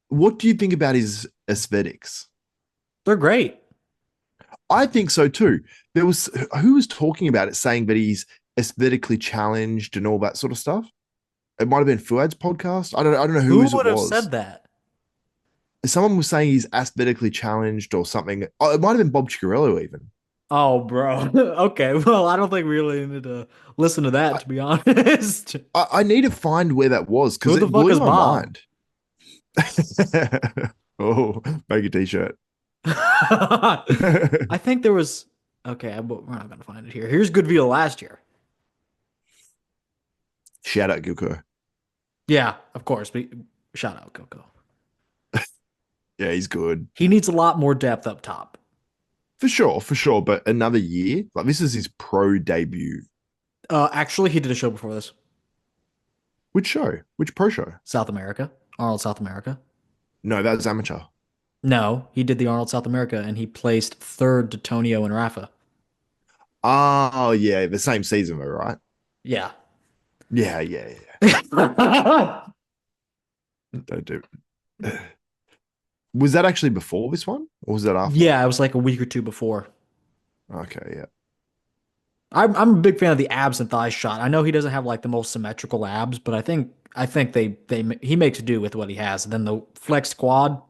what do you think about his aesthetics? They're great. I think so too. There was who was talking about it, saying that he's aesthetically challenged and all that sort of stuff. It might have been Fuad's podcast. I don't know Who whose it would have was. said that? Someone was saying he's aesthetically challenged or something. Oh, it might have been Bob Chicarello even. Oh, bro. Okay, well, I don't think we really need to listen to that, I, to be honest. I need to find where that was because Who the it fuck blew is my Bob? mind. Oh, make a t-shirt. I think there was. Okay, but we're not gonna find it here. Here's Goodvito last year. Shout out Gilko. Yeah, of course. But shout out Coco. Yeah, he's good. He needs a lot more depth up top. For sure, for sure. But another year, like this is his pro debut. Actually, he did a show before this. Which show? Which pro show? South America. Arnold South America. No, that was amateur. No, he did the Arnold South America and he placed third to Tonio and Rafa. Oh, yeah, the same season, though, right? Yeah. Yeah, yeah, yeah. Don't do. Was that actually before this one, or was that after? Yeah, it was like a week or two before. Okay, yeah. I'm a big fan of the abs and thigh shot. I know he doesn't have like the most symmetrical abs, but I think he makes do with what he has. And then the flex quad,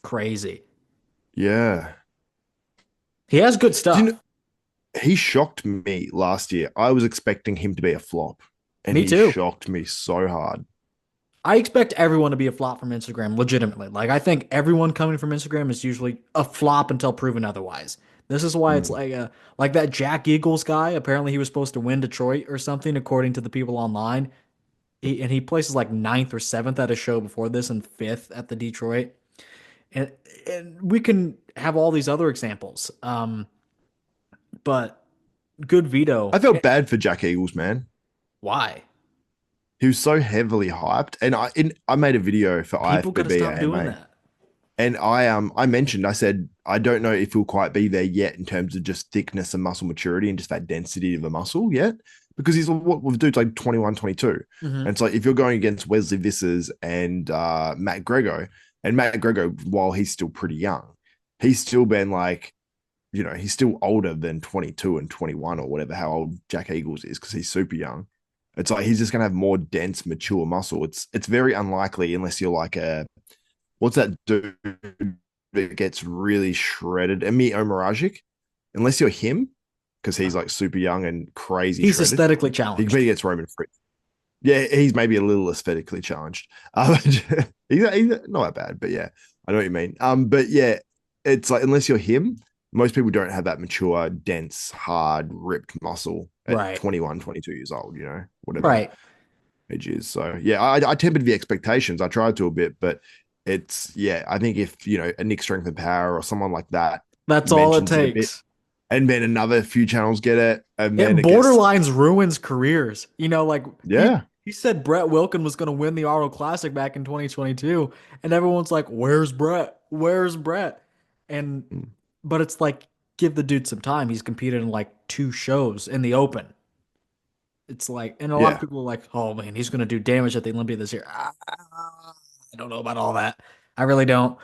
crazy. Yeah. He has good Do you stuff. know, he shocked me last year. I was expecting him to be a flop, and Me he too. shocked me so hard. I expect everyone to be a flop from Instagram, legitimately. Like I think everyone coming from Instagram is usually a flop until proven otherwise. This is why it's Mm. like that Jack Eagles guy. Apparently, he was supposed to win Detroit or something, according to the people online. And he places like ninth or seventh at a show before this, and fifth at the Detroit. And and we can have all these other examples. But Goodvito, I felt bad for Jack Eagles, man. why? He was so heavily hyped, and I made a video for People gotta IFBB stop doing AMA, that. and I mentioned, I said I don't know if he'll quite be there yet in terms of just thickness and muscle maturity and just that density of the muscle yet, because he's what with dudes like 21, 22. Hmm. And it's like if you're going against Wesley Vissers and Matt Grego, and Matt Grego, while he's still pretty young, he's still been like, he's still older than 22 and 21 or whatever, how old Jack Eagles is, because he's super young. It's like he's just gonna have more dense, mature muscle. It's very unlikely unless you're like what's that dude that gets really shredded? Emi Omaragic. Unless you're him, because he's like super young and crazy He's shredded. aesthetically He challenged. competes against Roman Fritz. Yeah, he's maybe a little aesthetically challenged. He's not that bad, but yeah, I know what you mean. But yeah, it's like unless you're him, most people don't have that mature, dense, hard, ripped muscle at Right. 21, 22 years old, whatever Right. age is. So yeah, I tempered the expectations. I tried to a bit, but yeah, I think if, a Nick Strength and Power or someone like that That's all it mentions it a bit, takes. and then another few channels get it, and then It it gets, borderlines ruins careers. Like he yeah, he said Brett Wilkin was going to win the Arnold Classic back in 2022, and everyone's like, "Where's Brett? Where's Brett?" And mm, but it's like give the dude some time. He's competed in like two shows in the Open. It's like, and a lot of yeah, people are like, "Oh man, he's going to do damage at the Olympia this year." I don't know about all that. I really don't.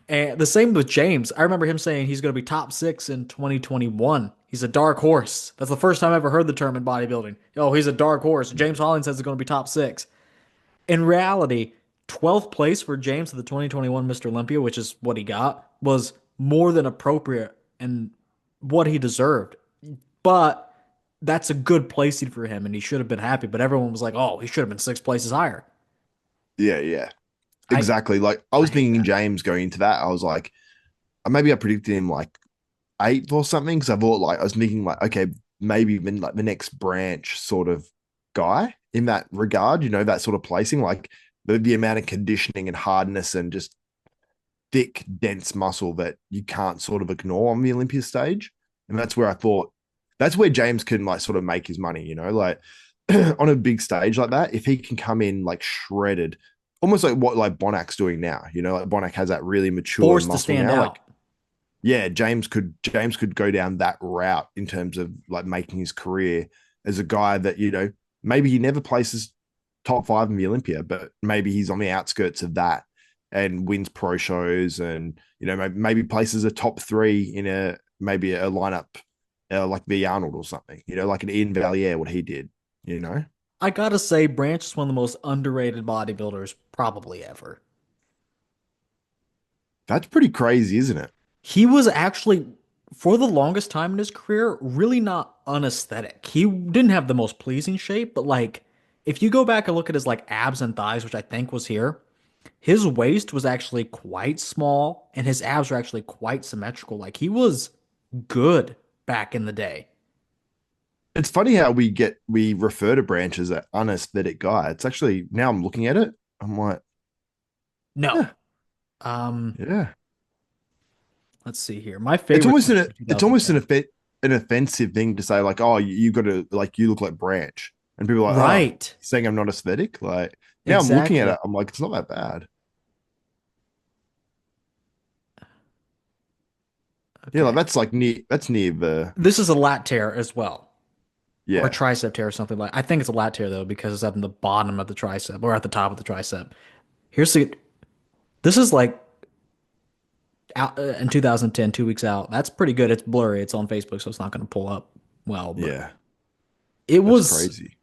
And the same with James. I remember him saying he's going to be top six in 2021. He's a dark horse. That's the first time I ever heard the term in bodybuilding. Oh, he's a dark horse. James Holland says he's going to be top six. In reality, 12th place for James at the 2021 Mr. Olympia, which is what he got, was more than appropriate and what he deserved. But that's a good placing for him, and he should have been happy. But everyone was like, "Oh, he should have been 6 places higher." yeah, yeah, I exactly. Like I I was hate thinking that. James going into that, I was like, maybe I predicted him like eighth or something, because I thought like I was thinking like, okay, maybe even like the next branch sort of guy in that regard, that sort of placing, like the amount of conditioning and hardness and just thick, dense muscle that you can't sort of ignore on the Olympia stage. And that's where I thought that's where James can like sort of make his money, like on a big stage like that, if he can come in like shredded, almost like what like Bonac's doing now, like Bonac has that really mature Forced to muscle stand now. Like, out. yeah, James could go down that route in terms of like making his career as a guy that, maybe he never places top five in the Olympia, but maybe he's on the outskirts of that and wins pro shows, and maybe places a top three in maybe a lineup like the Arnold or something, like an Ian Valier, what he did, you know. I gotta say, Branch is one of the most underrated bodybuilders probably ever. That's pretty crazy, isn't it? He was actually, for the longest time in his career, really not unaesthetic. He didn't have the most pleasing shape, but like, if you go back and look at his like abs and thighs, which I think was here, his waist was actually quite small and his abs were actually quite symmetrical. Like, he was good back in the day. It's funny how we refer to Branch as an unaesthetic guy. It's actually now I'm looking at it, I'm like, No. yeah, Um, yeah. let's see here. My It's favorite almost was an from it's almost 2010. an offensive thing to say, like, oh, you got to like you look like Branch, and people are like, oh, Right. saying I'm not aesthetic. Like now I'm looking at Exactly. it, I'm like, it's not that bad. Yeah, like Okay. that's near the This is a lat tear as well, or a yeah. tricep tear or something like. I think it's a lat tear though because it's at the bottom of the tricep or at the top of the tricep. Here's the. This is like out in 2010, 2 weeks out. That's pretty good. It's blurry. It's on Facebook, so it's not going to pull up well. But Yeah, it that's was. crazy.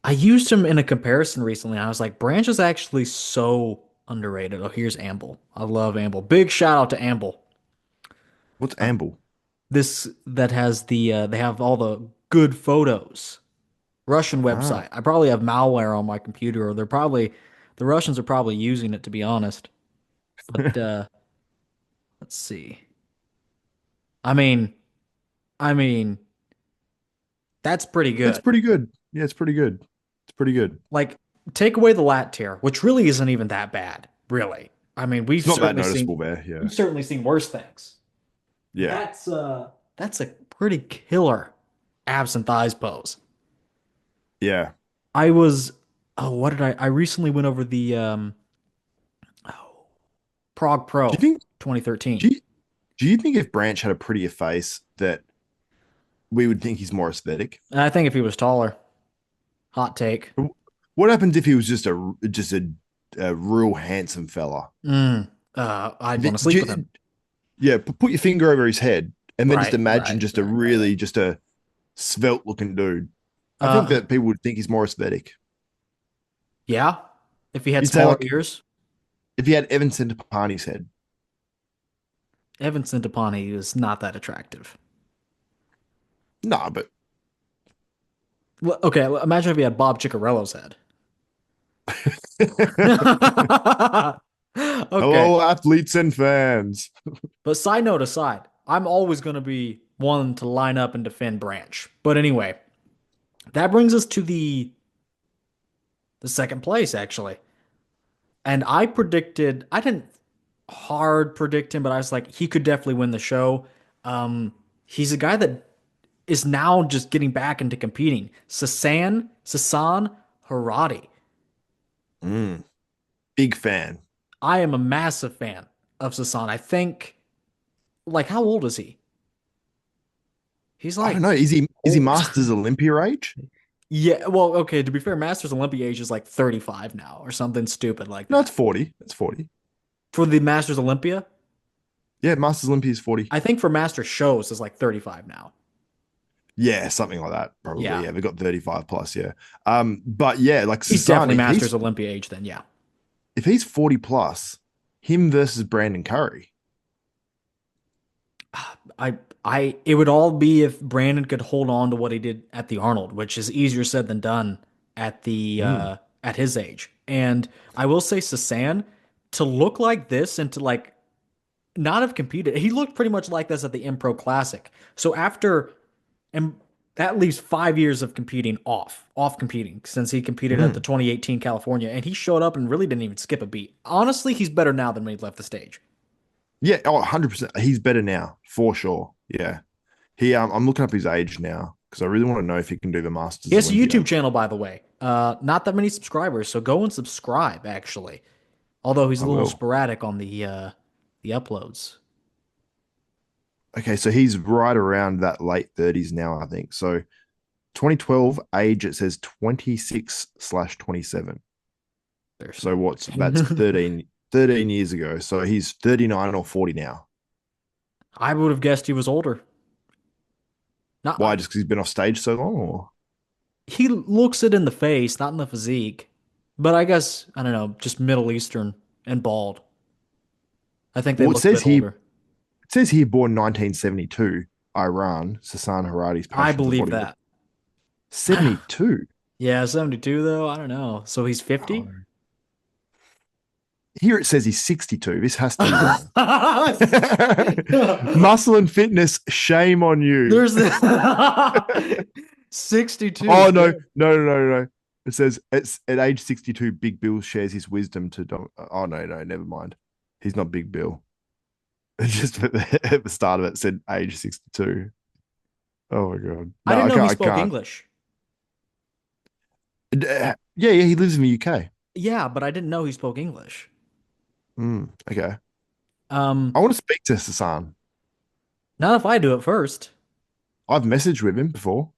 I used him in a comparison recently. I was like, Branch is actually so underrated. Oh, here's Amble. I love Amble. Big shout out to Amble. What's Uh, Amble? this that has they have all the good photos. Russian Ah, website. I probably have malware on my computer, or the Russians are probably using it to be honest. But let's see. I mean, I mean, that's pretty it's good. pretty good. Yeah, it's pretty good. It's pretty good. Like, take away the lat tear, which really isn't even that bad, really. I mean, It's not that noticeable there. Yeah, we've certainly seen worse things. yeah, That's a pretty killer abs and thighs pose. yeah. I was oh, what did I recently went over the oh, Prague Do you Pro think? Do 2013. you, do you think if Branch had a prettier face that we would think he's more aesthetic? And I think if he was taller, hot take. What happens if he was just a real handsome fella? I'd Do want to sleep with you- him. yeah, put your finger over his head and then just Right, imagine right, just a right, right, right. really just a svelte looking dude. I think Uh, that people would think he's more aesthetic. yeah. If he had You'd say smaller like ears, if he had Evan Centopani's head. Evan Centopani is not that attractive. No, but Well, okay, well, imagine if he had Bob Ciccarello's head. Okay, hello, athletes and fans. but side note aside, I'm always going to be one to line up and defend Branch. But anyway, that brings us to the second place actually. And I didn't hard predict him, but I was like, he could definitely win the show. He's a guy that is now just getting back into competing. Sasan Harati. Mm, big fan. I am a massive fan of Sasan. I think, like, how old is he? He's I don't like know. Is he old. Masters Olympia age? Yeah, well, okay, to be fair, Masters Olympia age is like 35 now or something stupid like No, it's that. 40. It's 40. For the Masters Olympia, Yeah, Masters Olympia is 40. I think for Master shows is like 35 now. Yeah, something like that. Probably. Yeah. Yeah, they've got 35 plus, yeah. But yeah, like He's definitely Sasani, Masters Olympia age then, yeah. if he's 40 plus, him versus Brandon Curry. It would all be if Brandon could hold on to what he did at the Arnold, which is easier said than done Mm. at his age. And I will say Sasan to look like this and to like not have competed. He looked pretty much like this at the Impro Classic. So after and that leaves 5 years of competing off competing since he competed at the Mm. 2018 California and he showed up and really didn't even skip a beat. Honestly, he's better now than when he left the stage. Yeah, oh, 100%. He's better now, for sure. Yeah. I'm looking up his age now because I really want to know if he can do the Masters He has a Olympia. YouTube channel, by the way. Not that many subscribers, so go and subscribe. Actually, although he's I a little will. sporadic on the uploads. Okay, so he's right around that late 30s now, I think. So 2012 age, it says 26/27. There's So that's 13 years ago. So he's 39 or 40 now. I would have guessed he was older. Why? Not Just because he's been off stage so long? Or he looks it in the face, not in the physique. But I guess I don't know, just Middle Eastern and bald. I think they well, look a bit older. it says here born 1972, Iran, Sasan Harati's I passion for believe bodybuilding. that. 72. Yeah, 72 though. I don't know. So he's Oh. 50. Here it says he's 62. This has to be wrong. Muscle and fitness, shame on you. There's the 62. Oh Yeah. no. It says it's at age 62, Big Bill shares his wisdom to oh no, never mind. He's not Big Bill. It's just at the start of it said age 62. Oh my god. I No, didn't I know he can't I spoke can't. English. Yeah, he lives in the UK. Yeah, but I didn't know he spoke English. Okay. Um, I want to speak to Sasan. Not if I do it first. I've messaged with him before.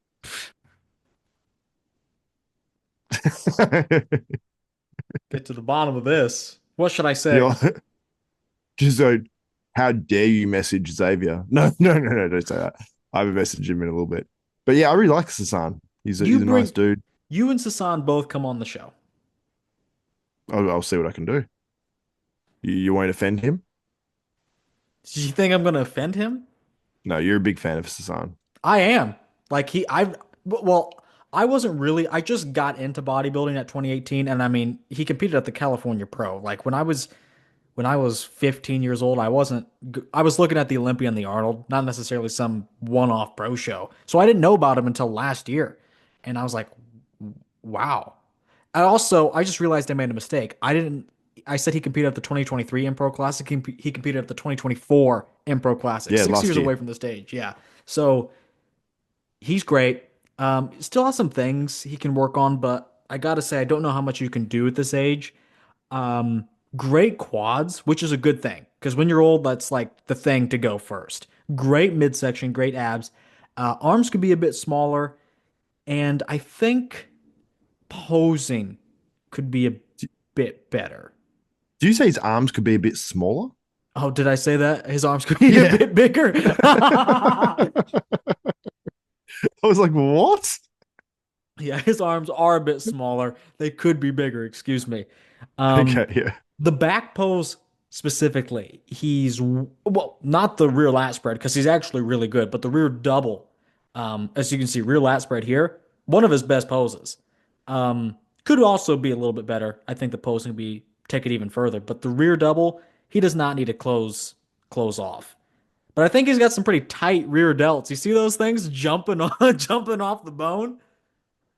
Get to the bottom of this. What should I say? Yeah. Just so, how dare you message Xavier? No, don't say that. I haven't messaged him in a little bit. But yeah, I really like Sasan. You He's a nice bring dude. you and Sasan both come on the show. I'll see what I can do. You won't offend him? Do you think I'm gonna offend him? No, you're a big fan of Sasan. I am. Like well, I wasn't really, I just got into bodybuilding at 2018, and I mean, he competed at the California Pro. Like when I was 15 years old, I was looking at the Olympia and the Arnold, not necessarily some one-off pro show. So I didn't know about him until last year. And I was like, wow. I just realized I made a mistake. I said he competed at the 2023 Impro Classic. He competed at the 2024 Impro Classic, Yeah, 6 years last away year. from the stage. Yeah. So he's great. Still has some things he can work on, but I gotta say, I don't know how much you can do at this age. Um, Great quads, which is a good thing because when you're old, that's like the thing to go first. Great midsection, great abs. Arms could be a bit smaller, and I think posing could be a bit better. Do you say his arms could be a bit smaller? Oh, did I say that? His arms could be a Yeah. bit bigger. I was like, what? Yeah, his arms are a bit smaller. They could be bigger, excuse me. Um, Okay, yeah. the back pose specifically, well, not the rear lat spread because he's actually really good, but the rear double, as you can see, rear lat spread here, one of his best poses. Could also be a little bit better. I think the posing would be take it even further, but the rear double, he does not need to close off. But I think he's got some pretty tight rear delts. You see those things jumping on jumping off the bone?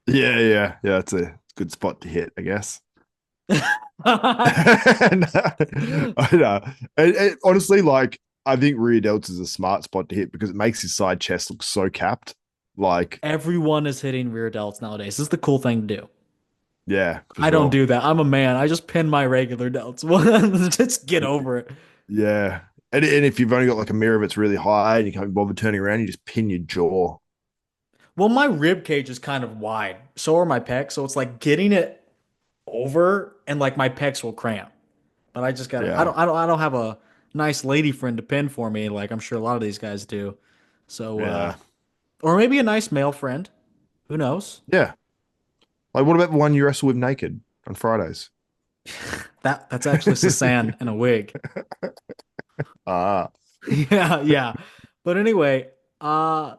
Yeah. It's a good spot to hit, I guess. I know. Honestly, like, I think rear delts is a smart spot to hit because it makes his side chest look so capped. Like, Everyone is hitting rear delts nowadays. This is the cool thing to do. yeah, for I don't sure. do that. I'm a man. I just pin my regular delts. Just get over it. Yeah. And if you've only got like a mirror that's really high and you can't bother turning around, you just pin your jaw. Well, my rib cage is kind of wide. So are my pecs. So it's like getting it over and like my pecs will cramp. But I just gotta Yeah. I don't have a nice lady friend to pin for me, like I'm sure a lot of these guys do. So Yeah. or maybe a nice male friend. Who knows? Yeah. Like, what about the one you wrestle with naked on Fridays? That's actually Sasan in a wig. Ah, Yeah, yeah. But anyway, I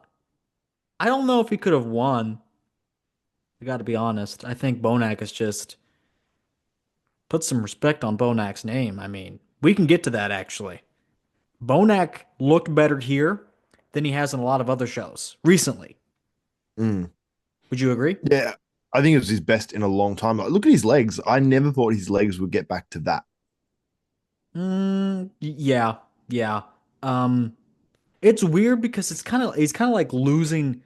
don't know if he could have won. I got to be honest. I think Bonac is just put some respect on Bonac's name. I mean, we can get to that actually. Bonac looked better here than he has in a lot of other shows recently. mm. Would you agree? Yeah. I think it was his best in a long time. Like, look at his legs. I never thought his legs would get back to that. Yeah, yeah. Um, it's weird because he's kind of like losing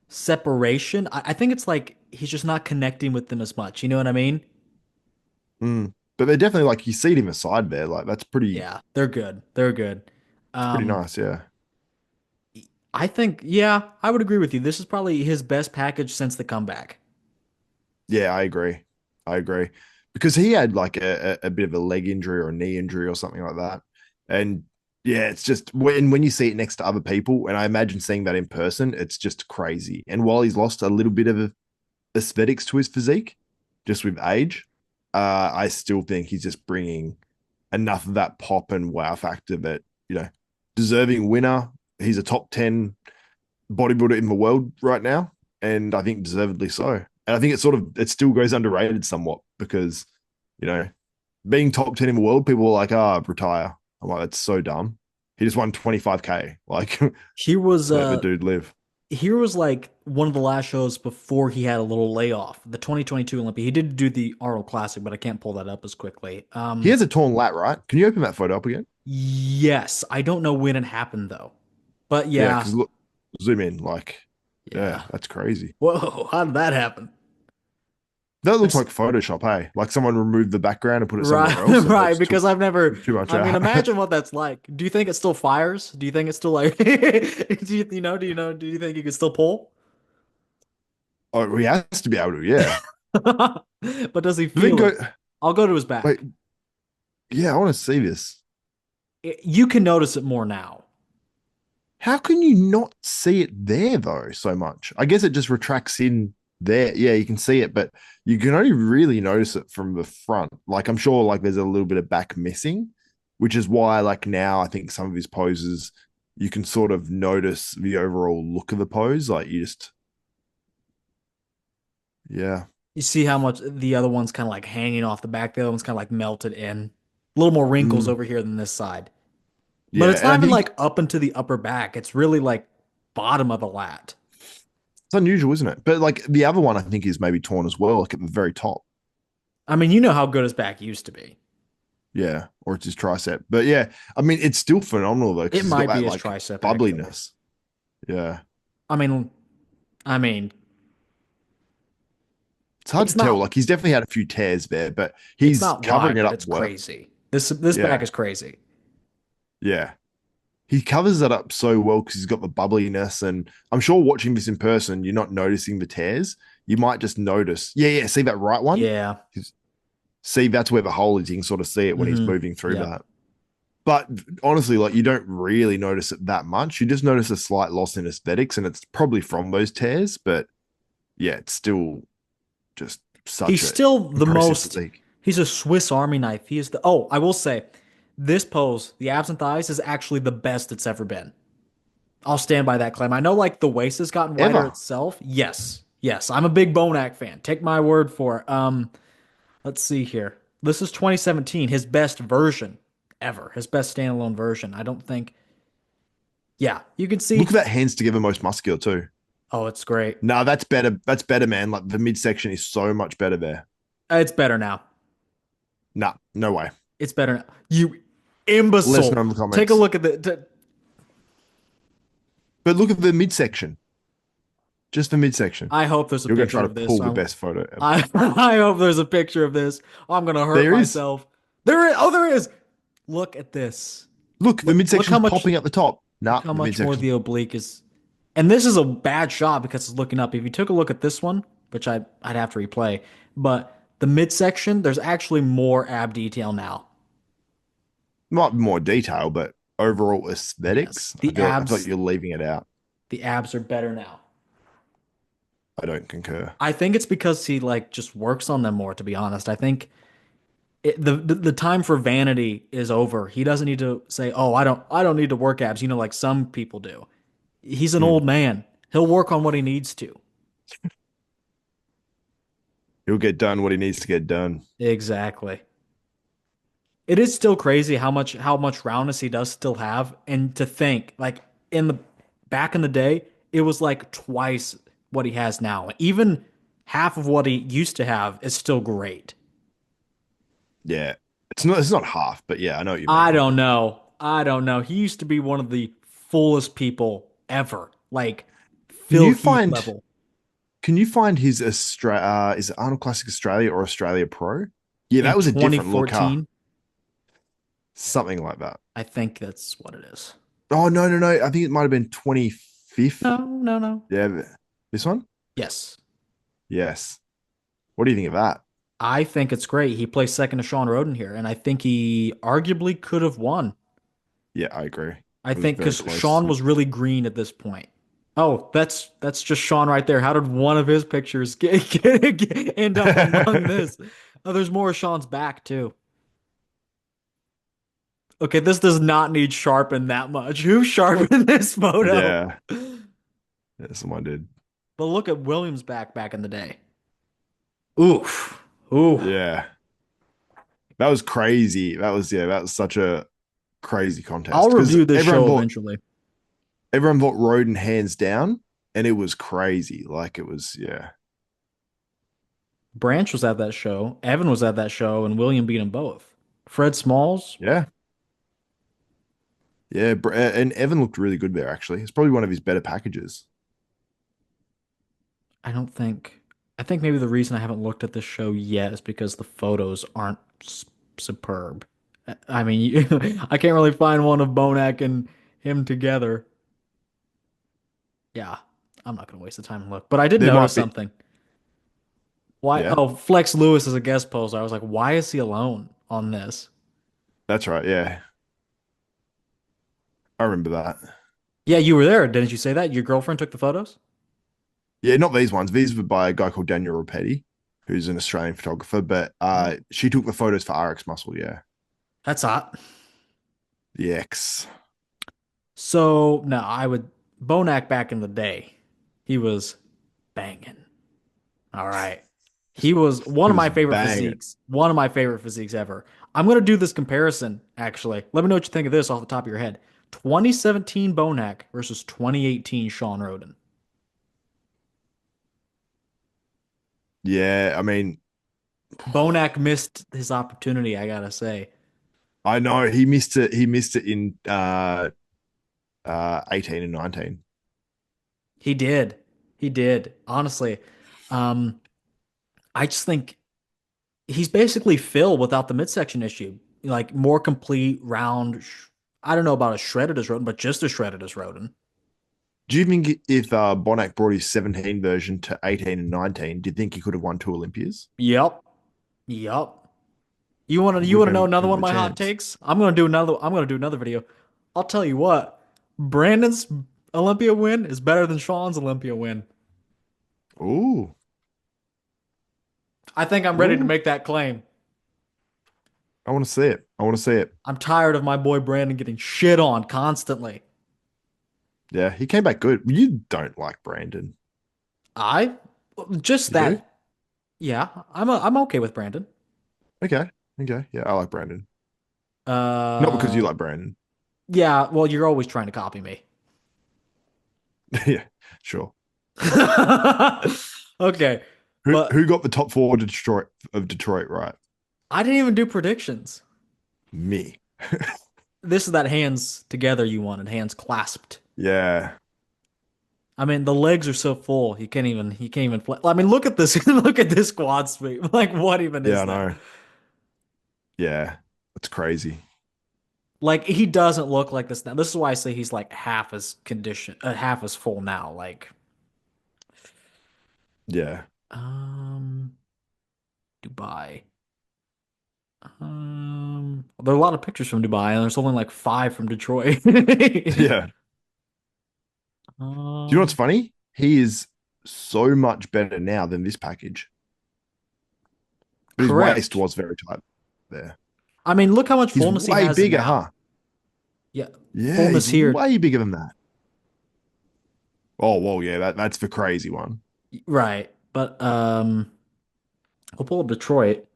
separation. I think it's like he's just not connecting with them as much. You know what I mean? But they're definitely like you see him aside there. Like that's pretty Yeah, they're good. They're good. it's pretty Um, nice. Yeah. I think, yeah, I would agree with you. This is probably his best package since the comeback. Yeah, I agree. I agree. Because he had like a bit of a leg injury or a knee injury or something like that. And yeah, it's just when you see it next to other people, and I imagine seeing that in person, it's just crazy. And while he's lost a little bit of aesthetics to his physique, just with age, I still think he's just bringing enough of that pop and wow factor that, deserving winner. He's a top 10 bodybuilder in the world right now. And I think deservedly so. And I think it still goes underrated somewhat because, you know, being top 10 in the world, people are like, retire. I'm like, that's so dumb. He just won 25K. Like, He was let the dude live. here was like one of the last shows before he had a little layoff. The 2022 Olympia. He did do the Arnold Classic, but I can't pull that up as quickly. He has a torn lat, right? Can you open that photo up again? Yes, I don't know when it happened though. But Yeah, yeah, because look, zoom in. Like, yeah, yeah. that's crazy. Whoa, how did that happen? That looks That's like Photoshop, hey? Like someone removed the background and put it right, somewhere else, and they right. just took Because I've never. too much I mean, out. imagine what that's like. Do you think it still fires? Do you think it's still like? Do you know? Do you know? Do you think you can still pull? Oh, he has to be able to, yeah. But does he But then feel go, it? I'll go to his wait, back. yeah, I want to see this. You can notice it more now. How can you not see it there though so much? I guess it just retracts in there. Yeah, you can see it, but you can only really notice it from the front. Like I'm sure like there's a little bit of back missing, which is why like now I think some of his poses you can sort of notice the overall look of the pose. Like you just yeah. You see how much the other one's kind of like hanging off the back. The other one's kind of like melted in. A little more wrinkles Mm, over here than this side. But yeah. it's And not I even think like up into the upper back. It's really like bottom of the lat. it's unusual, isn't it? But like the other one I think is maybe torn as well, like at the very top. I mean, you know how good his back used to be. Yeah, or it's his tricep. But yeah, I mean, it's still phenomenal though because It he's got might be that his like tricep, actually. bubbliness. Yeah, I mean, I mean, it's hard it's to tell. not Like he's definitely had a few tears there, but it's he's not covering wide, it but up it's well. crazy. This back Yeah, is crazy. yeah. He covers that up so well because he's got the bubbliness, and I'm sure watching this in person, you're not noticing the tears. You might just notice. Yeah, yeah. See that right one? Yeah. See, that's where the hole is. You can sort of see it when he's Hmm. moving through Yeah. that. But honestly, like you don't really notice it that much. You just notice a slight loss in aesthetics, and it's probably from those tears. But yeah, it's still just such He's a still the impressive most. physique. He's a Swiss Army knife. He is the. Oh, I will say, this pose, the abs and thighs, is actually the best it's ever been. I'll stand by that claim. I know, like the waist has gotten wider Ever. itself. Yes, yes, I'm a big Bonac fan. Take my word for it. Let's see here. This is 2017, his best version ever, his best standalone version. I don't think. Yeah, you can Look see. at that hands together most muscular too. Oh, it's great. No, that's better. That's better, man. Like the midsection is so much better there. It's better now. Nah, no way. It's better now. You Let us imbecile. know in the Take a comments. look at the. But look at the midsection. Just the midsection. I hope there's a You're gonna picture try to of this. pull the So best photo ever. I hope there's a picture of this. I'm gonna hurt There is. myself. There is. Oh, there is. Look at this. Look, the Look how midsection's much. popping at the top. Look Nah, how the much more midsection. the oblique is. And this is a bad shot because it's looking up. If you took a look at this one, which I'd have to replay, but the midsection, there's actually more ab detail now. Might be more detail, but overall Yes, aesthetics, I feel like you're leaving it out. the abs are better now. I don't concur. I think it's because he like just works on them more. To be honest, I think the time for vanity is over. He doesn't need to say, "Oh, I don't need to work abs," like some people do. He's an Hmm. old man. He'll work on what he needs to. He'll get done what he needs to get done. Exactly. It is still crazy how much roundness he does still have, and to think like in the back in the day, it was like twice what he has now. Even half of what he used to have is still great. Yeah. It's not half, but yeah, I know what you I mean. don't know. I don't know. He used to be one of the fullest people ever. Like Can Phil you Heath find level. can you find his is it Arnold Classic Australia or Australia Pro? Yeah, In that was a different look, huh? 2014, Something like that. I think that's what it is. Oh no, no, no. I think it might have been 25th. No, no, no. Yeah, this one? Yes. Yes. What do you think of that? I think it's great. He placed second to Sean Roden here, and I think he arguably could have won. Yeah, I agree. I It was think very because close. Sean was really green at this point. Oh, that's just Sean right there. How did one of his pictures end up among this? Oh, there's more of Sean's back too. Okay, this does not need sharpen that much. Who sharpened this photo? Yeah, yeah, someone did. But look at Williams' back in the day. Oof. Ooh. Yeah, that was crazy. That was such a crazy I'll contest because review this show eventually. everyone thought Roden hands down, and it was crazy. Like it was, yeah, Branch was at that show. Evan was at that show, and William beat them both. Fred Smalls, yeah, yeah. And Evan looked really good there. Actually, it's probably one of his better packages. I don't think. I think maybe the reason I haven't looked at this show yet is because the photos aren't superb. I mean, I can't really find one of Bonac and him together. Yeah, I'm not gonna waste the time and look. But I did There notice might be, something. Why? yeah, Oh, Flex Lewis is a guest poster. I was like, why is he alone on this? that's right. Yeah, I remember that. Yeah, you were there, didn't you say that? Your girlfriend took the photos? Yeah, not these ones. These were by a guy called Daniel Rapetti, who's an Australian photographer. But she took the photos for RX Muscle. Yeah, That's hot. the X. So no, I would Bonac back in the day. He was banging. All right. He was one He of was my favorite banging. physiques. One of my favorite physiques ever. I'm gonna do this comparison, actually. Let me know what you think of this off the top of your head. 2017 Bonac versus 2018 Sean Roden. Yeah, I mean, Bonac missed his opportunity, I gotta say. I know he missed it. He missed it in 18 and 19. He did. He did. Honestly. Um, I just think he's basically Phil without the midsection issue. Like more complete, round. I don't know about as shredded as Roden, but just as shredded as Roden. Do you think if Bonac brought his 17 version to 18 and 19, do you think he could have won two Olympias? Yep. Yep. You want to know another Would one have of a my hot chance. takes? I'm gonna do another video. I'll tell you what. Brandon's Olympia win is better than Sean's Olympia win. Ooh, I think I'm ready to ooh. make that claim. I want to see it. I want to see it. I'm tired of my boy Brandon getting shit on constantly. Yeah, he came back good. You don't like Brandon. I just You do? that. Yeah, I'm okay with Brandon. Okay. Okay. Yeah, I like Brandon. Not because you Uh, like Brandon. yeah. Well, you're always trying to copy me. Yeah, sure. Okay, Who but who got the top four of Detroit right? I didn't even do predictions. Me. This is that hands together you wanted, hands clasped. Yeah. I mean, the legs are so full, he can't even I mean, look at this, look at this quad sweep. Like, what even Yeah, is I that? know. Yeah. It's crazy. Like, he doesn't look like this now. This is why I say he's like half as full now. Like, Yeah. um, Dubai. There are a lot of pictures from Dubai, and there's only like five from Detroit. Yeah. Do you know what's Um, funny? He is so much better now than this package. But his waist correct. was very tight there. I mean, look how much He's fullness he way has in bigger, now. huh? Yeah, Yeah, fullness he's here. way bigger than that. Oh, well, yeah, that's the crazy one. Right. But we'll pull up Detroit.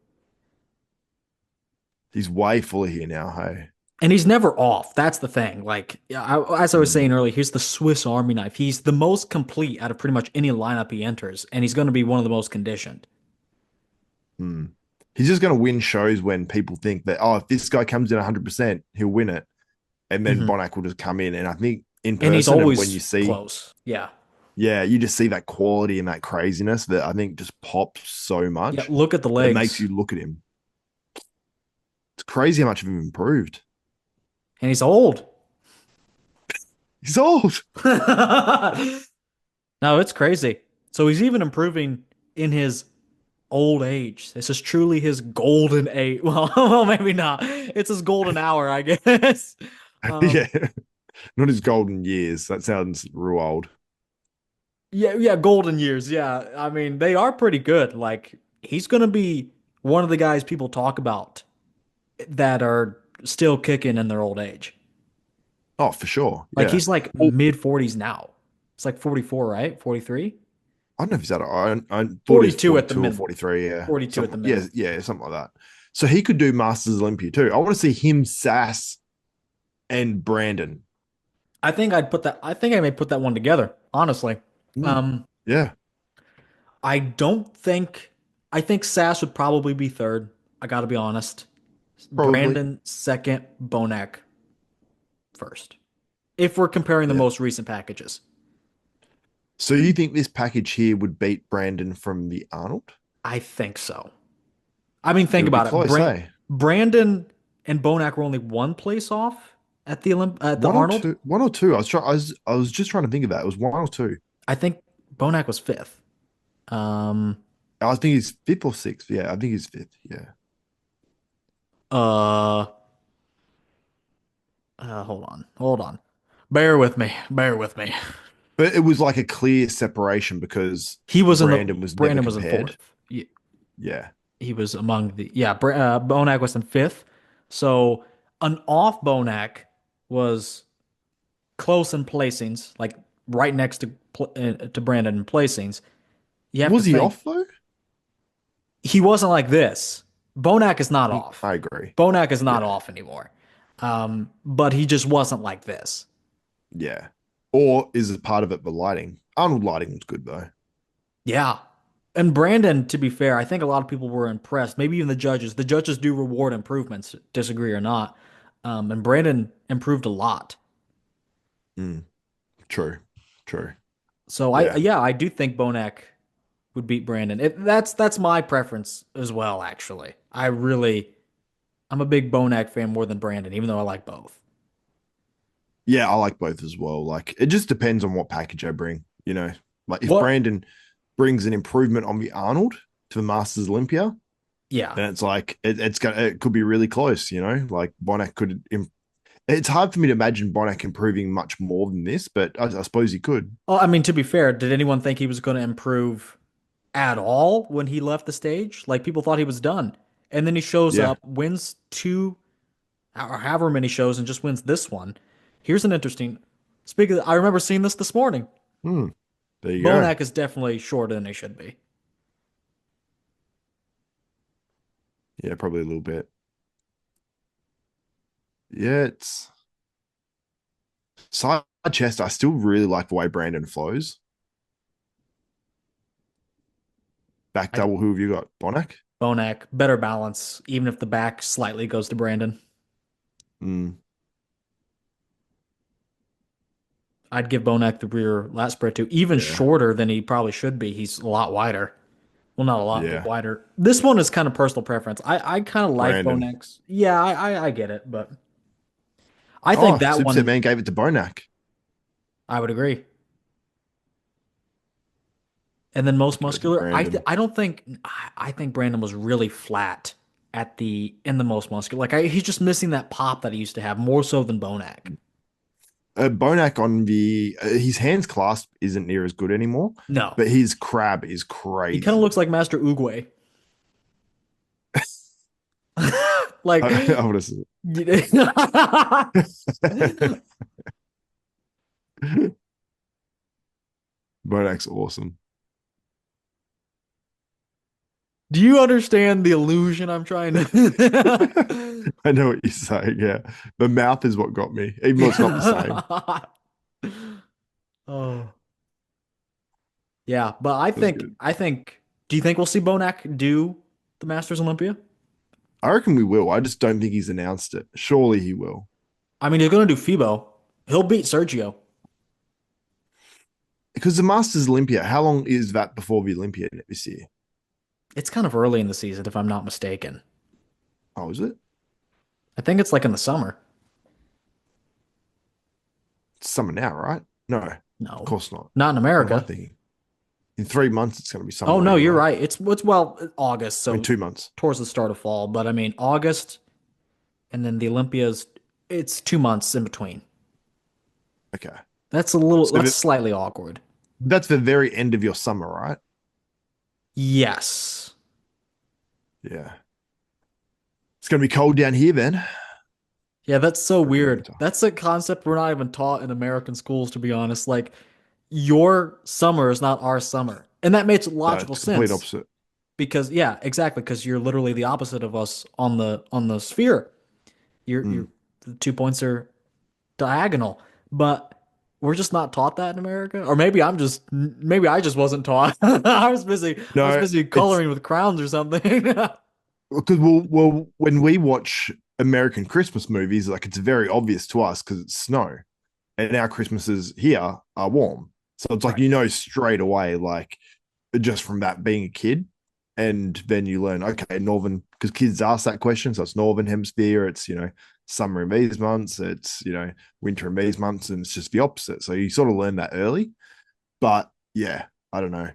He's way fuller here now, hey. And he's never off. That's the thing. Like, yeah, as I was Mm, saying earlier, he's the Swiss Army knife. He's the most complete out of pretty much any lineup he enters, and he's going to be one of the most conditioned. mm. He's just going to win shows when people think that, oh, if this guy comes in 100%, he'll win it. And then Hmm. Bonac will just come in. And I think in And he's person and when you always see, close. Yeah. yeah, you just see that quality and that craziness that I think just pops so Yeah. much Look at the that it makes legs. you look at him. It's crazy how much of him improved. And he's old. He's old. No, it's crazy. So he's even improving in his old age. This is truly his golden age. Well, maybe not. It's his golden hour, I guess. Yeah. Not his golden years. That sounds real old. Yeah, yeah, golden years. Yeah. I mean, they are pretty good. Like, he's gonna be one of the guys people talk about that are still kicking in their old age. Oh, for sure. Like, Yeah. he's like Well, mid 40s now. It's like 44, right? 43? I don't know if he's at I thought he was 42 at the 42 or minimum. 43. Yeah. 42 at the Something. Yeah. minimum. Yeah. Something like that. So he could do Masters Olympia too. I want to see him, Sas, and Brandon. I think I may put that one together, honestly. Mm, Um, yeah, I don't think I think Sass would probably be third. I gotta be honest. probably. Brandon second, Bonac first. If we're comparing the Yeah. most recent packages. So you think this package here would beat Brandon from the Arnold? I think so. I mean, think It'll be about it. close, eh? Brandon and Bonac were only one place off at the One or Arnold. two. One or two. I was just trying to think of that. It was one or two. I think Bonac was fifth. Um, I think he's fifth or sixth. Yeah, I think he's fifth. Yeah. uh, hold on. Bear with me. Bear with me. But it was like a clear separation because He was in the Brandon was never Brandon was in compared. fourth. He, Yeah. he was among the Bonac was in fifth. So an off Bonac was close in placings, like right next to Brandon in placings. You have to Was he think off though? he wasn't like this. Bonac is not off. I agree. Bonac is not Yeah. off anymore. But he just wasn't like this. Yeah. Or is it part of it the lighting? Arnold lighting was good though. Yeah. And Brandon, to be fair, I think a lot of people were impressed. Maybe even the judges. The judges do reward improvements, disagree or not. And Brandon improved a lot. Mm, true. True. So Yeah. I do think Bonac would beat Brandon. That's my preference as well, actually. I'm a big Bonac fan more than Brandon, even though I like both. Yeah, I like both as well. Like it just depends on what package I bring. Like if What? Brandon brings an improvement on the Arnold to the Masters Olympia, Yeah. then it's like it could be really close. Like Bonac it's hard for me to imagine Bonac improving much more than this, but I suppose he could. Well, I mean, to be fair, did anyone think he was going to improve at all when he left the stage? Like people thought he was done. And then he shows Yeah. up, wins two or however many shows and just wins this one. Here's an interesting speaking I remember seeing this morning. Hmm. There you go. Bonac is definitely shorter than he should be. Yeah, probably a little bit. Yeah, it's side chest. I still really like the way Brandon flows. Back I double, who have you got? Bonac? Bonac, better balance, even if the back slightly goes to Brandon. Mm, I'd give Bonac the rear lat spread too, even yeah. shorter than he probably should be. He's a lot wider. Well, not a lot, but Yeah. wider. This one is kind of personal preference. I kind of like Brandon. Bonac's. Yeah, I get it, but I think Oh, that Superset one, Man gave it to Bonac. I would agree. And then most Goes to muscular, Brandon. I don't think I think Brandon was really flat at the in the most muscular. He's just missing that pop that he used to have more so than Bonac. Bonac on his hands clasp isn't near as good anymore, No, but his crab is he kind of crazy. looks like Master Oogway. Like, I would have said Bonac's awesome. do you understand the illusion I'm trying to? I know what you're saying. Yeah, the mouth is what got me, even though it's not the same. Oh, yeah, but That's good. do you think we'll see Bonac do the Masters Olympia? I reckon we will. I just don't think he's announced it. Surely he will. I mean, he's going to do FIBO. He'll beat Sergio. Because the Masters Olympia, how long is that before the Olympia this year? It's kind of early in the season, if I'm not mistaken. Oh, is it? I think it's like in the summer. It's summer now, right? No, of No, course not. not in What am I America. thinking? In 3 months, it's going to be Oh summer no, you're anyway. right. It's well August, I mean, so 2 months. towards the start of fall. But I mean August, and then the Olympia's. It's 2 months in between. Okay. So That's slightly awkward. that's the very end of your summer, right? Yes. Yeah. It's going to be cold down here then. Yeah, that's so During the weird. winter. That's a concept we're not even taught in American schools, to be honest. Like, your summer is not our summer. And that makes No, logical it's complete sense opposite. because yeah, exactly, because you're literally the opposite of us on the sphere. You're Mm. the 2 points are diagonal. But we're just not taught that in America, or maybe I just wasn't taught. I was No, busy it's coloring with crowns or something. because well, when we watch American Christmas movies, like it's very obvious to us because it's snow, and our Christmases here are warm. So it's like Right. you know straight away, like just from that being a kid, and then you learn okay, northern because kids ask that question, so it's northern hemisphere. It's summer in these months, it's winter in these months, and it's just the opposite. So you sort of learn that early, but yeah, I don't know.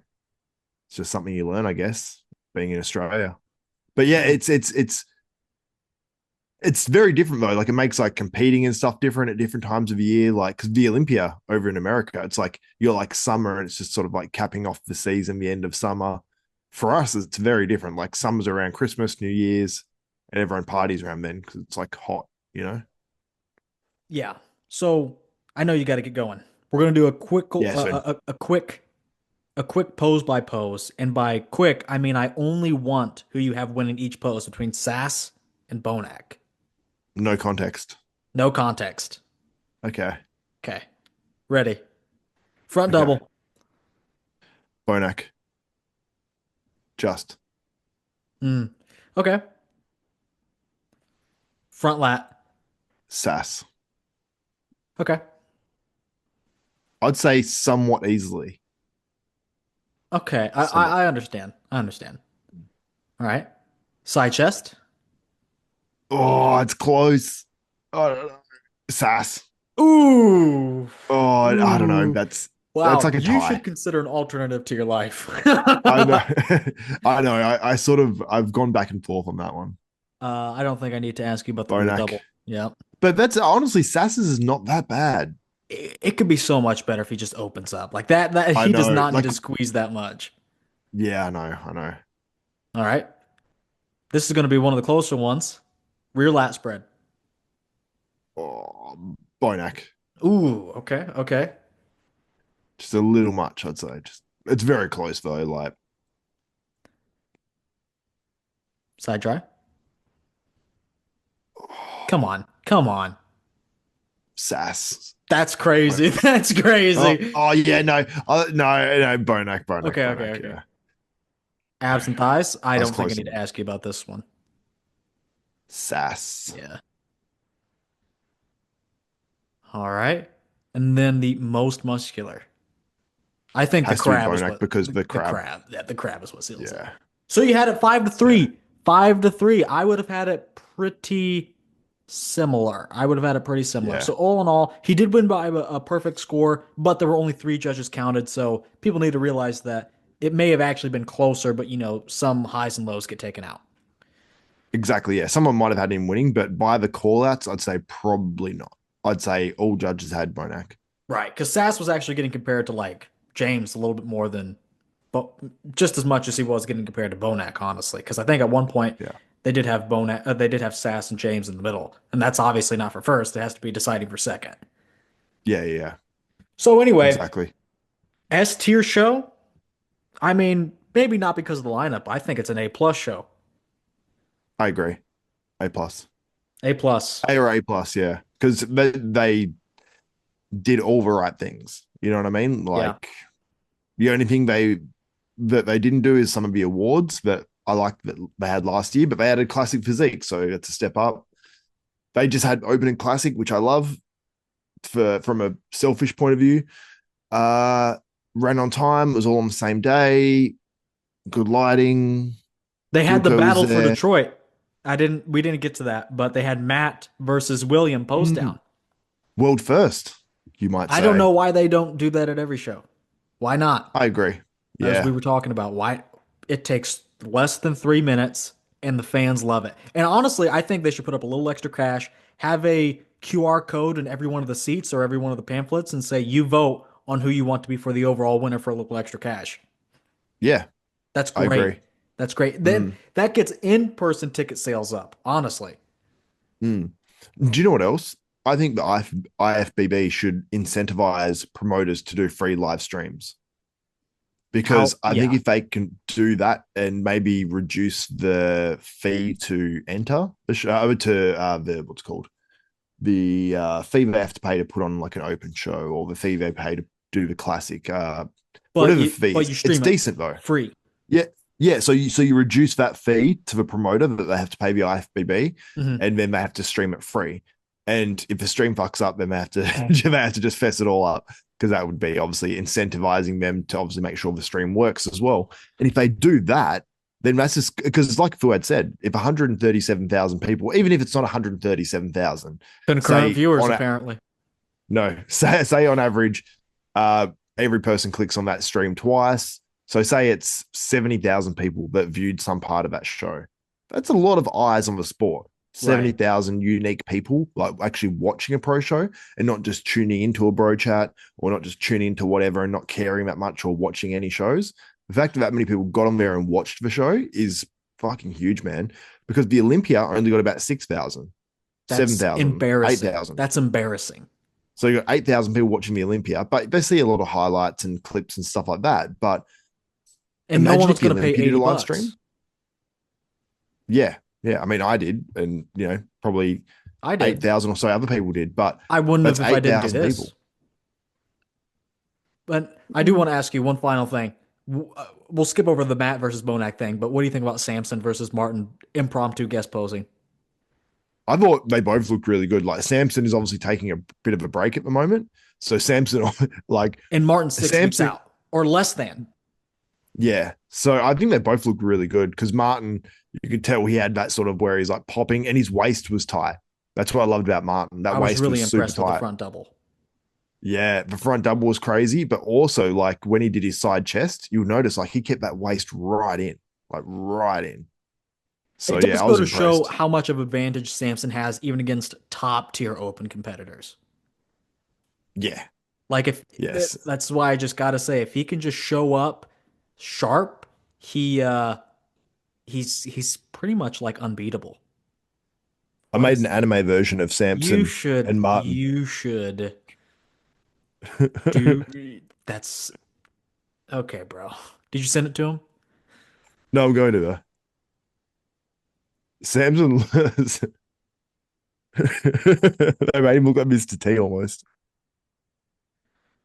It's just something you learn, I guess, being in Australia. But yeah, Hmm. it's very different though. Like it makes like competing and stuff different at different times of year. Like because the Olympia over in America, it's like you're like summer and it's just sort of like capping off the season, the end of summer. For us, it's very different. Like summer's around Christmas, New Year's, and everyone parties around then because it's like hot, you know? Yeah. So I know you got to get going. We're gonna do a quick, Yeah, so a quick pose by pose, and by quick I mean I only want who you have winning each pose between Sas and Bonac. no context. No context. Okay. Okay. Ready. Front Okay. double. Bonac. Just. Mm. Okay. Front lat. Sass. Okay. I'd say somewhat easily. Okay. Somewhat. I understand. I understand. All right. Side chest. Oh, it's close. I don't know. Sass. Ooh. Oh, I don't know. Ooh. That's Wow. like a You should tie. consider an alternative to your life. I know. I know. I sort of I've gone back and forth on that one. I don't think I need to ask you about the rear Bonac. double. Yeah. But that's honestly Sass's is not that bad. It could be so much better if he just opens up. Like that I he does know. not need Like, to squeeze that much. yeah, I know. I know. All right. This is going to be one of the closer ones. Rear lat spread. Oh, Bonac. Ooh, okay, okay. Just a little much, I'd say. Just it's very close though. Like Side try. Come on. Come on. Sass. That's crazy. That's crazy. Oh yeah, no. No, Okay, okay, Bonac, okay. yeah. No. Abs and thighs. I I was don't think I close need to enough. ask you about this one. Sass. Yeah. All right. And then the most muscular. I think the Has to be crab is Bonac what because the, the the crab. crab. Yeah, the crab is what seals it. Yeah. So you had it five to Yeah. three. 5-3. I would have had it pretty similar. I would have had it pretty similar. Yeah. So all in all, he did win by a perfect score, but there were only three judges counted. So people need to realize that it may have actually been closer, but some highs and lows get taken out. Exactly. Yeah. Someone might have had him winning, but by the call outs, I'd say probably not. I'd say all judges had Bonac. Right. Because Sass was actually getting compared to like James a little bit more than, but just as much as he was getting compared to Bonac, honestly. Because I think at one point Yeah. they did have they did have Sass and James in the middle, and that's obviously not for first. It has to be deciding for second. Yeah. Yeah. So anyway, Exactly. S tier show. I mean, maybe not because of the lineup. I think it's an A plus show. I agree. A plus. A plus. A or A plus, yeah. Because they did all the right things. You know what I mean? Yeah. Like the only thing they didn't do is some of the awards that I liked that they had last year, but they had a classic physique, so it's a step up. They just had opening classic, which I love from a selfish point of view. Uh Ran on time, it was all on the same day, good lighting. They had the Juco was battle for there. Detroit. We didn't get to that, but they had Matt versus William post Mm, down. world first, you might I don't say. know why they don't do that at every show. Why not? I agree. As we Yeah, were talking about, why it takes less than 3 minutes and the fans love it. And honestly, I think they should put up a little extra cash, have a QR code in every one of the seats or every one of the pamphlets, and say you vote on who you want to be for the overall winner for a little extra cash. yeah, That's I great. agree. That's great. Then Mm, that gets in-person ticket sales up, honestly. mm. Do you know what else? I think the IFBB should incentivize promoters to do free live streams How, because I think yeah. if they can do that and maybe reduce the fee to enter the show to the what's it called fee they have to pay to put on like an open show, or the fee they pay to do the classic, But whatever the you fee but is. you It's stream it decent though. free. Yeah, yeah. So you reduce that fee to the promoter that they have to pay the IFBB, Hmm. and then they have to stream it free. And if the stream fucks up, then they have to they have to just fess it all up, because that would be obviously incentivizing them to obviously make sure the stream works as well. And if they do that, then that's just because it's like Fuad said, if 137,000 people, even if it's not 137,000, Concurrent say viewers, on a, apparently. no, say on average, uh, every person clicks on that stream twice. So say it's 70,000 people that viewed some part of that show. That's a lot of eyes on the sport. Right. 70,000 unique people like actually watching a pro show, and not just tuning into a bro chat, or not just tuning into whatever and not caring that much or watching any shows. The fact that many people got on there and watched the show is fucking huge, man. Because the Olympia only got about 6,000, That's 7,000, embarrassing. 8,000. That's embarrassing. So you got 8,000 people watching the Olympia, but they see a lot of highlights and clips and stuff like that. But And no imagine one if was the going to pay Olympia did 80 a live bucks. stream. Yeah. Yeah. I mean, I did, and probably I did. 8,000 or so other people did, but I wouldn't that's have if I didn't do 8,000 this. people. But I do want to ask you one final thing. We'll skip over the Matt versus Bonac thing, but what do you think about Samson versus Martin impromptu guest posing? I thought they both looked really good. Like Samson is obviously taking a bit of a break at the moment. So Samson, like And Martin 6 weeks Samson, out or less than. yeah. So I think they both look really good, because Martin, you could tell he had that sort of where he's like popping, and his waist was tight. That's what I loved about Martin. That I was waist really was super impressed with the tight. front double. Yeah, the front double was crazy, but also like when he did his side chest, you'll notice like he kept that waist right in, like right in. So It does yeah, I go was to show impressed. how much of advantage Samson has even against top tier open competitors. Yeah, Like if yes. that's why I just gotta say if he can just show up sharp, he's pretty much like unbeatable. I made an Honestly. anime version of You Samson should and Martin. you should do that's okay, bro. Did you send it to him? No, I'm going to the Samson. They made him look like Mr. T almost.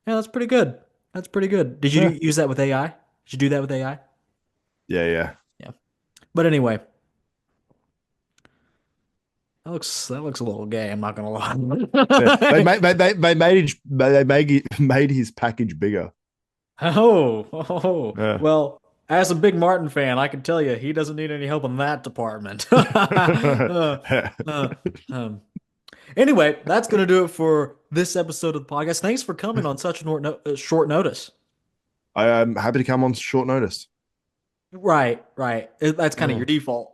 Yeah, that's pretty good. That's pretty good. Did you Yeah, use that with AI? Did you do that with AI? yeah. Yeah. But anyway, that looks a little gay, I'm not gonna Yeah. They lie. made made his package bigger. Yeah. Well, as a big Martin fan, I can tell you he doesn't need any help in that department. Um, anyway, that's going to do it for this episode of the podcast. Thanks for coming on such short notice. I am happy to come on short notice. Right, right. That's kind of your Oh. default.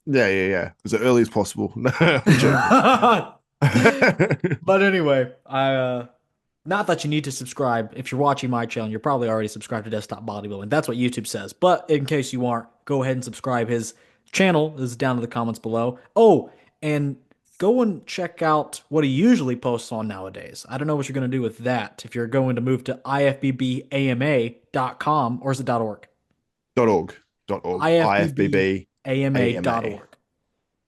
Yeah. As early as possible. No, I'm joking. But anyway, not that you need to subscribe. If you're watching my channel, you're probably already subscribed to Desktop Bodybuilding. That's what YouTube says. But in case you aren't, go ahead and subscribe. His channel is down in the comments below. Oh, and go and check out what he usually posts on nowadays. I don't know what you're going to do with that. If you're going to move to ifbbama.com, or is it .org? .org. IFBB AMA. ifbbama.org.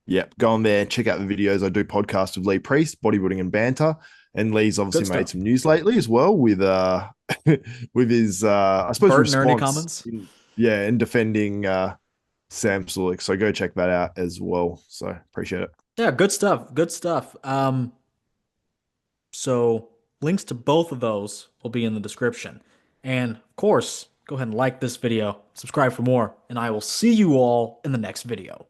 Yep. Go on there, check out the videos. I do podcasts with Lee Priest, Bodybuilding and Banter. And Lee's obviously Good made stuff. some news lately as well with with his I suppose Bert and Ernie response. comments. Yeah, in defending Sam Sulek. So go check that out as well. So appreciate it. Yeah, good stuff. Good stuff. So links to both of those will be in the description. And of course, go ahead and like this video, subscribe for more, and I will see you all in the next video.